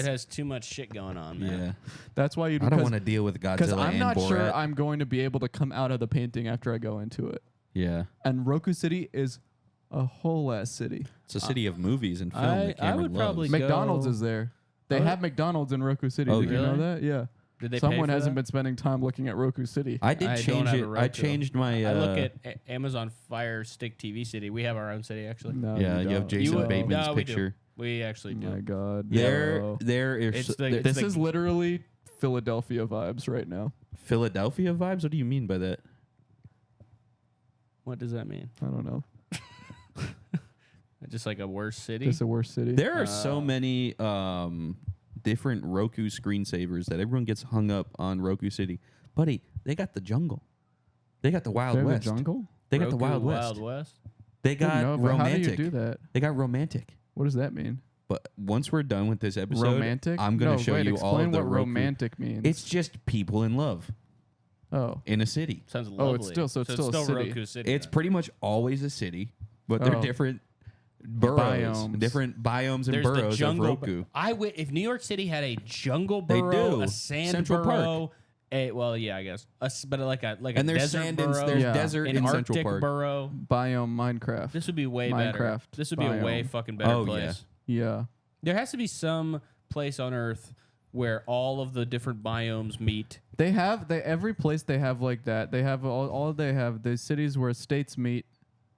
has too much shit going on, man.
Yeah.
That's why you.
I don't want to deal with Godzilla
Because I'm
and
not
Borat.
sure I'm going to be able to come out of the painting after I go into it.
Yeah.
And Roku City is a whole ass city.
It's a city of movies and film
I
that Cameron
would
loves.
probably
McDonald's
go-
is there. They
Oh.
have McDonald's in Roku City.
Oh,
Did you know
really?
that? Yeah.
Did they pay
Someone
for
hasn't
that?
been spending time looking at Roku City.
I did
I don't
change
have
it.
a
I
Roku.
changed my.
I look at Amazon Fire Stick TV City. We have our own city, actually.
No,
Yeah, you have
don't.
Jason
would-
Bateman's
no, we do.
picture.
We actually
Oh
do.
my God.
There,
no.
there is.
It's the-
This
like-
is literally Philadelphia vibes right now.
Philadelphia vibes. What do you mean by that?
What does that mean?
I don't know.
Just like a worse city?
Just a worse city.
There are so many different Roku screensavers that everyone gets hung up on Roku City. Buddy, they got the jungle. They got the Wild
They have a
West.
jungle?
They got the
Roku
Wild West.
Wild West?
They got
No, but
romantic.
how do you do that?
They got romantic.
What does that mean?
But once we're done with this episode,
Romantic?
I'm going
No,
to show
wait,
you all
explain
of the
what
Roku.
romantic means.
It's just people in love
oh.
in a city.
Sounds lovely.
Oh, it's still- so it's still a city.
Roku City.
It's
then.
pretty much always a city, but they're
Oh.
different boroughs,
Biomes.
different biomes and
There's the
boroughs of
jungle.
Roku.
If New York City had a jungle
They
borough,
do.
a sand
Central
borough, well, yeah, I guess, but like a
And there's
desert
sand
borough,
and there's
Yeah.
desert
an
in
Arctic
Central Park.
borough.
Biome Minecraft.
This would be way better.
Minecraft
This would be a way
biome.
fucking better
Oh,
place.
Yeah.
There has to be some place on Earth where all of the different biomes meet.
Every place they have like that. They have all they have the cities where states meet.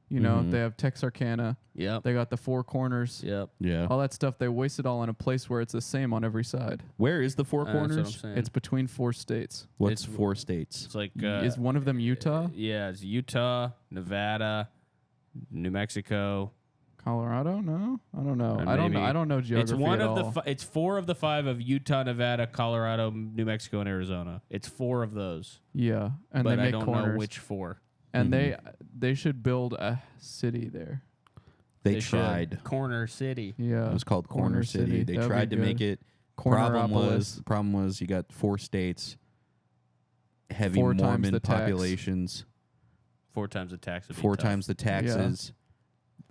You know, they have Texarkana.
Yep.
They got the four corners.
Yep.
Yeah.
All that stuff. They waste it all in a place where it's the same on every side.
Where is the Four
That's what I'm
Corners?
saying.
It's between four states.
What's
It's-
4 states?
It's like
Is one of them Utah?
yeah, it's Utah, Nevada, New Mexico.
Colorado? No, I don't know.
And
I don't know.
maybe-
I don't know geography
It's one
at
of
all.
the. It's 4 of the 5 of Utah, Nevada, Colorado, New Mexico, and Arizona. It's 4 of those,
Yeah, and
but
they make
I don't
corners.
know which 4.
And they should build a city there.
They
should.
tried.
Corner City.
Yeah,
It was called Corner City. They
That'd
tried
be
to make
good.
it. Problem
Corneropolis.
was you got 4 states, heavy
4 times
Mormon
the tax.
populations,
4 times the tax. Would be
4
tough.
times the taxes,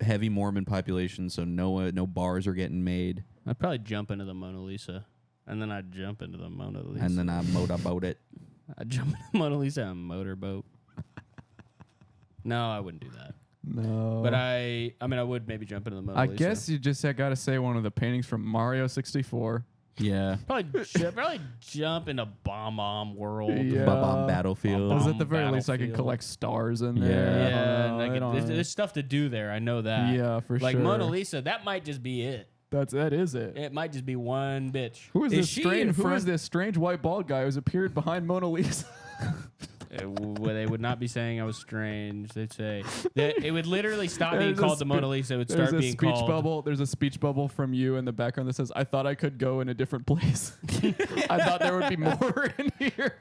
heavy Mormon population. So no bars are getting made.
I'd probably jump into the Mona Lisa, and then I'd jump into the Mona Lisa.
And then I motorboat it.
I'd jump into the Mona Lisa on a motorboat. No, I wouldn't do that.
No,
But I mean, I would maybe jump into the Mona
I
Lisa.
guess you just got to say one of the paintings from Mario 64.
Yeah.
Probably jump into Bomb World.
Yeah.
Bomb Battlefield.
Because
Bomb
at the very least, I can
Battlefield.
collect stars in
Yeah.
there.
Yeah,
I
like
don't know.
there's stuff to do there. I know that.
Yeah, for
like
sure.
Mona Lisa, that might just be it.
That is it.
It might just be one bitch.
Who is
Is
this
she
strange?
in
Who
front-
is this strange white bald guy who's appeared behind Mona Lisa?
They would not be saying I was strange. They'd say it would literally stop being
There's a
called the
spe-
Mona Lisa. It would
There's
start
a
being
speech
called.
bubble. There's a speech bubble from you in the background that says, "I thought I could go in a different place. I thought there would be more in here.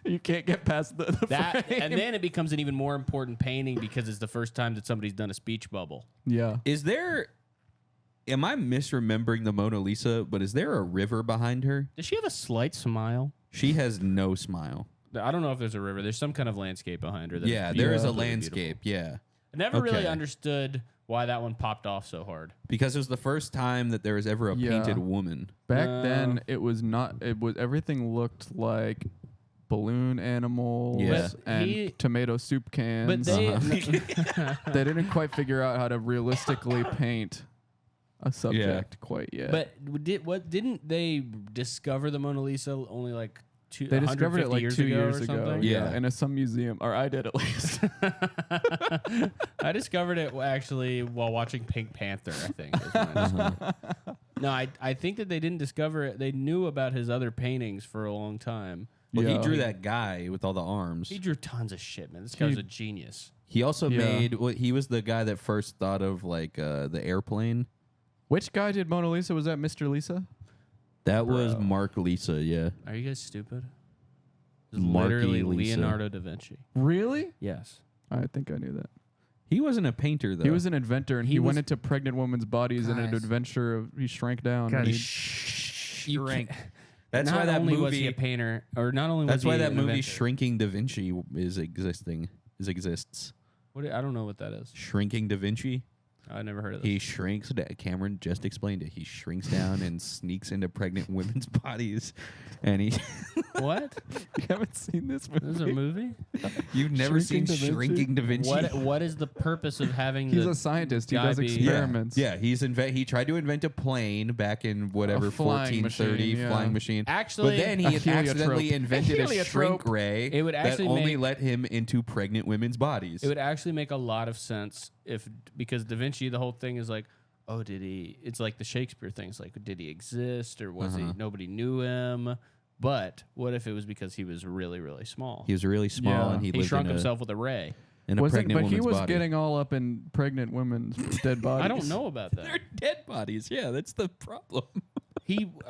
You can't get past the
That
frame."
and then it becomes an even more important painting because it's the first time that somebody's done a speech bubble.
yeah,
Is there? Am I misremembering the Mona Lisa? But is there a river behind her?
Does she have a slight smile?
She has no smile.
I don't know if there's a river. There's some kind of landscape behind her. That
Yeah,
is
there is a
beautiful.
landscape. Yeah.
I never really
Okay.
understood why that one popped off so hard.
Because it was the first time that there was ever a
Yeah.
painted woman.
back then it was not. It was everything looked like balloon animals
Yeah.
and tomato soup cans.
But they
They didn't quite figure out how to realistically paint a subject quite yet.
But didn't they discover the Mona Lisa only like
they discovered it like 2 years ago.
something?
Yeah.
in some museum, or I did at least.
I discovered it actually while watching Pink Panther, I think. Is when I discovered it. No, I think that they didn't discover it. They knew about his other paintings for a long time.
Well,
Yeah.
he drew that guy with all the arms.
He drew tons of shit, man. This guy was a genius.
He also
Yeah.
made. Well, he was the guy that first thought of like the airplane.
Which guy did Mona Lisa? Was that Mr. Lisa?
That was
Bro.
Mark Lisa. Yeah.
Are you guys stupid? It's
Marky
literally
Lisa.
Leonardo da Vinci.
Really?
Yes.
I think I knew that.
He wasn't a painter though.
He was an inventor, and
He
he
was-
went into pregnant women's bodies in an
Guys.
adventure of he shrank down.
Guys,
He-
Shrank. That's
not
why that
only was he
movie.
a painter, or not only was
That's
he
why that
an
movie
inventor.
Shrinking Da Vinci exists.
I don't know what that is.
Shrinking Da Vinci.
I never heard of this.
He shrinks. Cameron just explained it. He shrinks down and sneaks into pregnant women's bodies, and he.
What?
You haven't seen this movie?
This is a movie?
You've never
Shrinking Da
seen
Vinci?
Shrinking Da Vinci?
What is the purpose of having
He's
the
a scientist. He
guy
does
be-
experiments.
Yeah, he tried to invent a plane back in whatever
A flying
1430
machine, yeah.
flying machine.
Actually,
but then he
a
had accidentally
heliotrope.
invented
A
a shrink
heliotrope.
ray
It would
that
actually
only
make-
let him into pregnant women's bodies.
it would actually make a lot of sense because Da Vinci, the whole thing is like, oh, did he? It's like the Shakespeare things, like, did he exist or was he? Nobody knew him. But what if it was because he was really, really small?
He was really small
Yeah.
and he
He
lived
shrunk
in
himself with a ray.
in a
Wasn't,
pregnant
but he
woman's
was
body.
getting all up in pregnant women's dead bodies.
I don't know about that.
They're dead bodies. Yeah, that's the problem.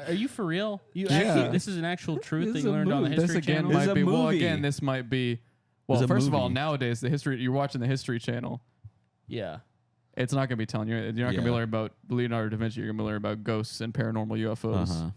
Are you for real? You
Yeah.
actually, this is an actual truth
This
that
is
you
a
learned on the
movie.
History
This again
Channel?
This is
might
a
be. Well,
movie.
again, this might be.
This
Well,
is a
first of all,
movie.
nowadays the history. You're watching the History Channel.
Yeah.
It's not going to be telling you. You're not going to be
Yeah.
learning about Leonardo da Vinci. You're going to be learning about ghosts and paranormal UFOs,
Uh-huh.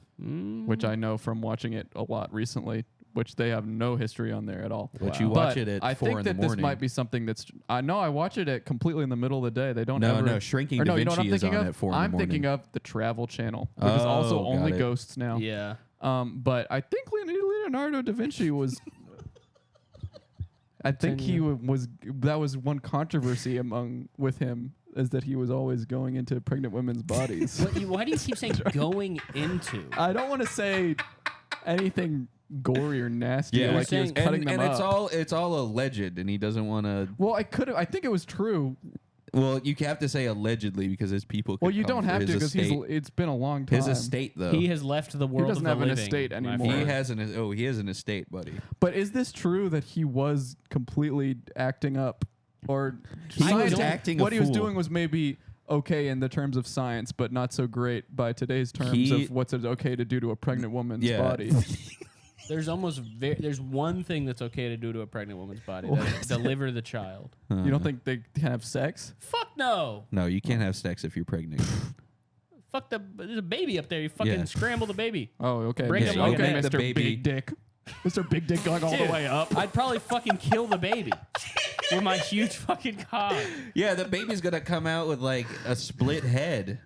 which I know from watching it a lot recently. Which they have no history on there at all.
But you watch it at
I
4
think
in the
that this
morning.
might be something that's. I know I watch it at completely in the middle of the day. They don't.
No,
ever,
no, Shrinking
or
Da
no, you know what I'm
Vinci is
thinking
on
of?
at 4 in the
I'm thinking
morning.
of the Travel Channel, which is also
Oh,
only
got it.
ghosts now.
Yeah.
But I think Leonardo da Vinci was. I think he was. That was one controversy with him is that he was always going into pregnant women's bodies.
Why do you keep saying going into?
I don't want to say anything gory or nasty,
Yeah,
like he was
saying-
cutting
and
them
it's
up.
it's all alleged, and he doesn't want to.
Well, I think it was true.
Well, you have to say allegedly because his people. Could
Well, you
come
don't
for
have
his
to because
estate.
it's been a long time.
His estate though.
He has left the world
doesn't
of the
have an
living,
estate
my
anymore.
He
friend.
has an he has an estate, buddy.
But is this true that he was completely acting up, or
He was
science-
acting a
What he was
fool.
doing was maybe okay in the terms of science, but not so great by today's terms
He-
of what's it okay to do to a pregnant woman's
Yeah.
body.
There's there's one thing that's okay to do to a pregnant woman's body. That's deliver the child.
You don't think they can have sex?
Fuck no.
No, you can't have sex if you're pregnant.
Fuck there's a baby up there. You fucking
Yeah.
scramble the baby.
Oh, okay.
Break
Mr.
it like
okay,
that. The
Mr.
baby.
Big Dick. Mr. Big Dick going all
Dude,
the way up.
I'd probably fucking kill the baby with my huge fucking cock.
Yeah, the baby's gonna come out with like a split head.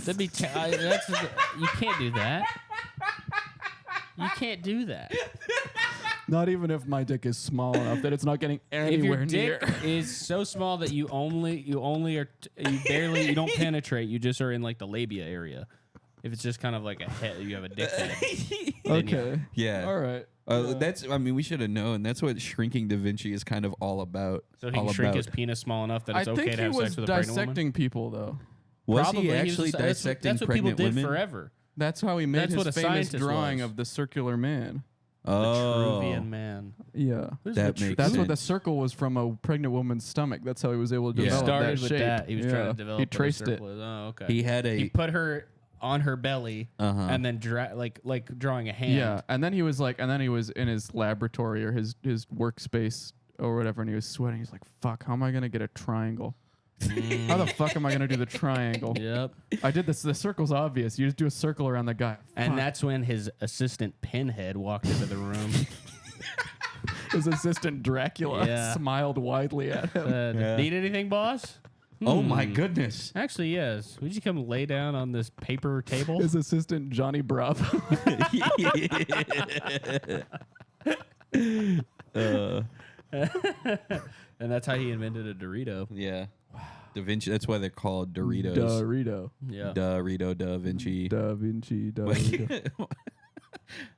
That'd be you can't do that. You can't do that.
Not even if my dick is small enough that it's not getting
If
anywhere
your
near.
dick is so small that you don't penetrate, you just are in like the labia area. If it's just kind of like a head, you have a dick head. then you-
Okay.
Yeah.
All right.
That's. I mean, we should have known. That's what Shrinking Da Vinci is kind of all about.
So he
all
can shrink
about.
his penis small enough that it's
I
okay
think
to
he
have
was
sex with a pregnant woman.
dissecting people, though.
Was
Probably.
he
was
actually
a- that's-
dissecting
That's what people
pregnant
did
women?
forever.
That's how he made
That's
his
what a
famous
scientist
drawing
was.
of the circular man.
Oh,
Vitruvian man.
Yeah.
Who's
That
Vitru-
makes
That's
sense.
what the circle was from a pregnant woman's stomach. That's how he was able to
Yeah.
develop
started
that
with
shape.
that. He was trying
Yeah.
to develop.
He
what a
traced it.
circle is. Oh, okay.
He had
He
a.
put her on her belly and then like drawing a hand.
Yeah, and then he was in his laboratory or his workspace or whatever, and he was sweating. He's like, "Fuck, how am I gonna get a triangle? How the fuck am I gonna do the triangle?
Yep.
I did this. The circle's obvious. You just do a circle around the guy.
And
Fuck.
that's when his assistant Pinhead walked into the room.
His assistant Dracula
Yeah.
smiled widely at him.
Yeah.
Need anything, boss?
Oh my goodness!
Actually, yes. Would you come lay down on this paper table?
His assistant Johnny Bravo.
And that's how he invented a Dorito.
Yeah. Da Vinci. That's why they're called Doritos.
Dorito.
Yeah.
Dorito Da Vinci.
Da Vinci. Dorito.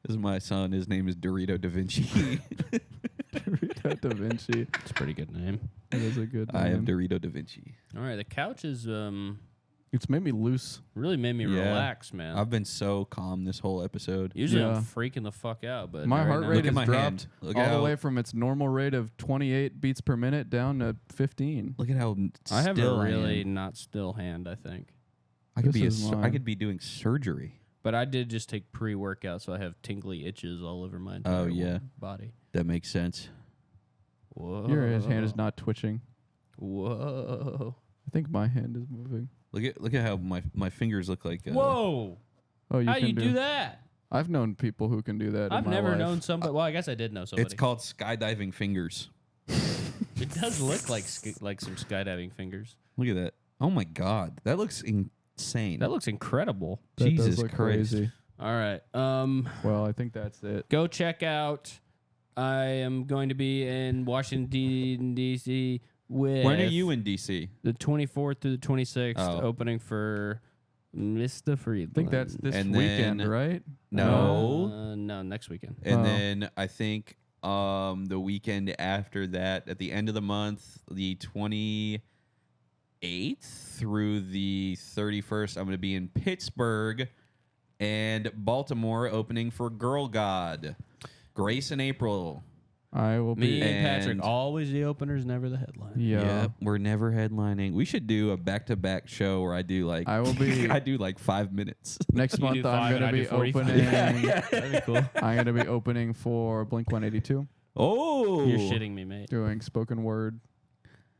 This is my son. His name is Dorito Da Vinci.
Dorito Da Vinci.
It's a pretty good name.
That is a good name.
I am Dorito Da Vinci.
All right, the couch is
It's made me loose.
really made me
Yeah.
relax, man.
I've been so calm this whole episode.
Usually
Yeah.
I'm freaking the fuck out, but
My
right
heart
now-
rate
Look at
has
my
dropped
hand. Look
all
at
the
how-
way from its normal rate of 28 beats per minute down to 15.
Look at how
I have
still
a
I
really
am.
not still hand, I think.
I could
This
be
is
I
mine.
could be doing surgery.
But I did just take pre-workout, so I have tingly itches all over my entire
yeah.
body.
That makes sense.
Whoa.
Your hand is not twitching.
Whoa.
I think my hand is moving.
Look at how my fingers look like.
Whoa.
Oh, you
How
can
you do that?
I've known people who can do that.
I've
in my
never
life.
known somebody. Well, I guess I did know somebody.
It's called skydiving fingers.
It does look like like some skydiving fingers.
Look at that. Oh my God, that looks insane.
That looks incredible.
That does
Jesus
look
Christ.
crazy.
All right.
Well, I think that's it.
Go check out. I am going to be in Washington D.C. with.
When are you in DC?
The 24th through the 26th,
Oh.
opening for Mr. Friedland.
I think that's this
And
weekend,
then-
right?
No.
No, next weekend.
And
Oh.
then I think the weekend after that, at the end of the month, the 28th through the 31st, I'm going to be in Pittsburgh and Baltimore opening for Girl God. Grace and April.
I will
Me
be.
and Patrick,
And-
always the openers, never the headline.
Yeah.
Yep, we're never headlining. We should do a back-to-back show where I do like
I will be-
I do like 5 minutes.
Next
You
month,
do 5
I'm
and
going
I
to
do
be
45.
opening.
That'd be cool.
I'm going to be opening for Blink 182,
Oh,
You're shitting me, mate.
doing spoken word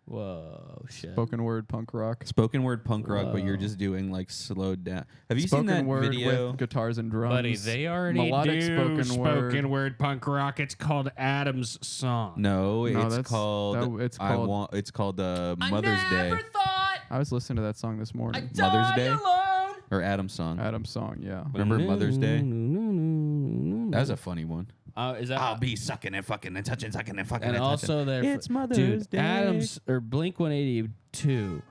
Whoa, shit.
Spoken word punk rock.
Spoken word punk rock, but you're
Whoa.
just doing like slowed down. Have you
Spoken
seen that
word
video?
with guitars and drums.
Buddy, they already
melodic
do
spoken word.
punk rock. It's called Adam's Song.
No,
No,
it's
that's-
called.
it's
I
called-
want. It's called Mother's Day
thought
I was listening to that song this morning.
Mother's Day?
alone.
or Adam's song.
Adam's song, yeah.
Remember Mother's Day? That was a funny one.
Is that
I'll be sucking and fucking and touching, sucking and fucking.
and
and
also
touching.
their
It's Mother's
dude,
Day.
Adams or Blink 182.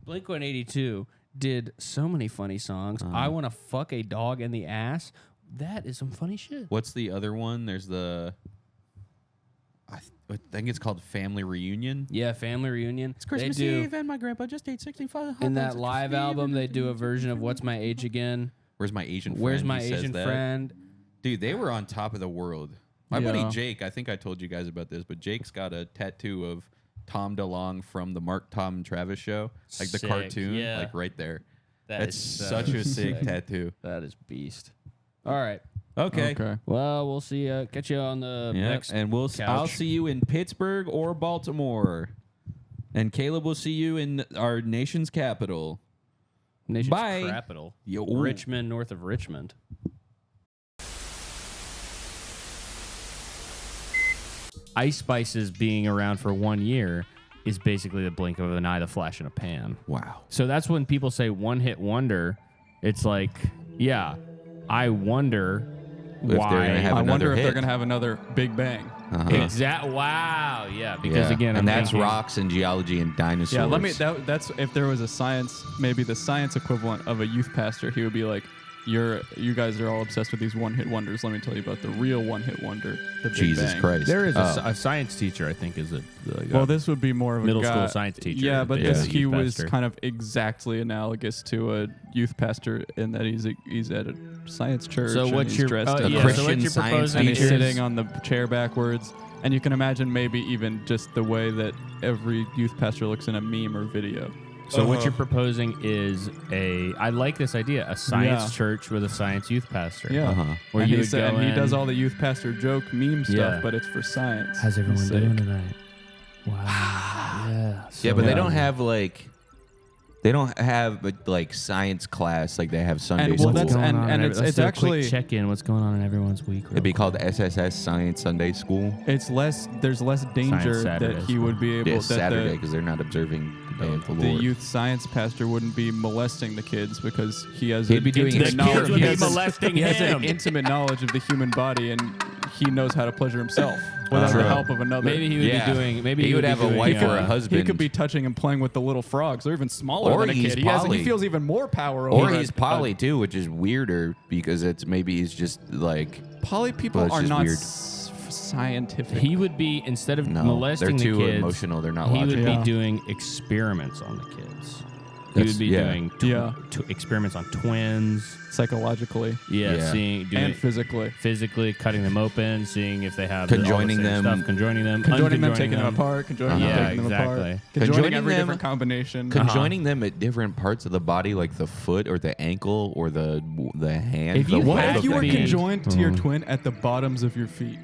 Blink 182 did so many funny songs. I want to fuck a dog in the ass. That is some funny shit.
What's the other one? There's the. I think it's called Family Reunion.
Yeah, Family Reunion.
It's Christmas
They do-
Eve and my grandpa just ate 65. hot
In
dogs
that
at
live
Christmas Eve
album,
and
they do a
everything.
version of "What's My Age Again."
Where's my Asian friend?
Where's my
He says
Asian
that.
friend?
Dude, they were on top of the world. My
Yeah.
buddy Jake, I think I told you guys about this, but Jake's got a tattoo of Tom DeLonge from the Mark, Tom, and Travis show, like the
Sick,
cartoon,
yeah.
like right there.
That
That's
is
such a sick tattoo.
That is beast. All right.
Okay.
Well, we'll see. Catch you on the
Yeah,
next.
and I'll
couch.
see you in Pittsburgh or Baltimore. And Caleb will see you in our nation's capital.
Nation's
Bye.
capital.
Yo.
Richmond, north of Richmond. Ice Spices being around for 1 year is basically the blink of an eye, the flash in a pan.
Wow.
So that's when people say one hit wonder. It's like, yeah, I wonder
If they're
why.
gonna have
I
another
wonder if
hit.
they're going to have another Big Bang.
Exact. Wow. Yeah. Because
Yeah.
again,
and
I'm
that's
thinking-
rocks and geology and dinosaurs.
Yeah, that's if there was a science, maybe the science equivalent of a youth pastor, he would be like, you guys are all obsessed with these one-hit wonders. Let me tell you about the real one-hit wonder, the Big
Jesus
Bang.
Christ.
There is
Oh.
a science teacher, I think, is a
Well, this would be more of a
middle
guy-
school science teacher.
Yeah, but
than a
he
youth
was
pastor.
kind of exactly analogous to a youth pastor in that he's at a science church.
So
and
what's
he's
your
dressed up
A
yeah,
Christian
so what you're
science
proposing
and he's
teacher.
sitting on the chair backwards. And you can imagine maybe even just the way that every youth pastor looks in a meme or video.
So what you're proposing is I like this idea, a science
Yeah.
church with a science youth pastor.
Yeah.
Where
And
you
he
would
said-
go
and he
in-
does all the youth pastor joke meme stuff,
Yeah.
but it's for science.
How's everyone
It's
doing
sick.
tonight? Wow. yeah.
Yeah, but they
Yeah.
don't have like science class like they have Sunday
And, well,
school.
that's- and it's actually
check in. What's going on in everyone's week?
It'd be called SSS Science Sunday School.
it's less. There's less danger that
Saturdays.
he would be able.
Yeah, it's
that
Saturday
the,
because they're not observing the day of the
the
Lord.
youth science pastor wouldn't be molesting the kids because he has
He'd
an
be doing
intimate
it-
knowledge.
The kids would
he
be
has
molesting
he has
him.
an intimate knowledge of the human body, and he knows how to pleasure himself without the help of another.
Maybe he would be doing. Maybe
he would have a wife or a husband.
He could be touching and playing with the little frogs. They're even smaller
Or
than a
he's
kid.
poly.
He feels even more power over
Or he's
it.
poly too, which is weirder because maybe he's just like
Poly people
it's
are
just
not
weird.
scientific.
He would be, instead of
No,
molesting
they're
the
too
kids,
emotional. They're not
he would
logical.
be doing experiments on the kids. He
That's-
would be
yeah.
doing experiments on twins.
Psychologically
Yeah.
Doing
and physically.
cutting them open, seeing if they have
Conjoining
all the same
them.
stuff, conjoining them,
taking them apart, conjoining them, taking them apart, conjoining
Conjoining
every
them-
different combination.
Conjoining them at different parts of the body, like the foot or the ankle or the hand.
If
the
you
width
What
had
if
of
you
the
were
hand.
conjoined to your twin at the bottoms of your feet?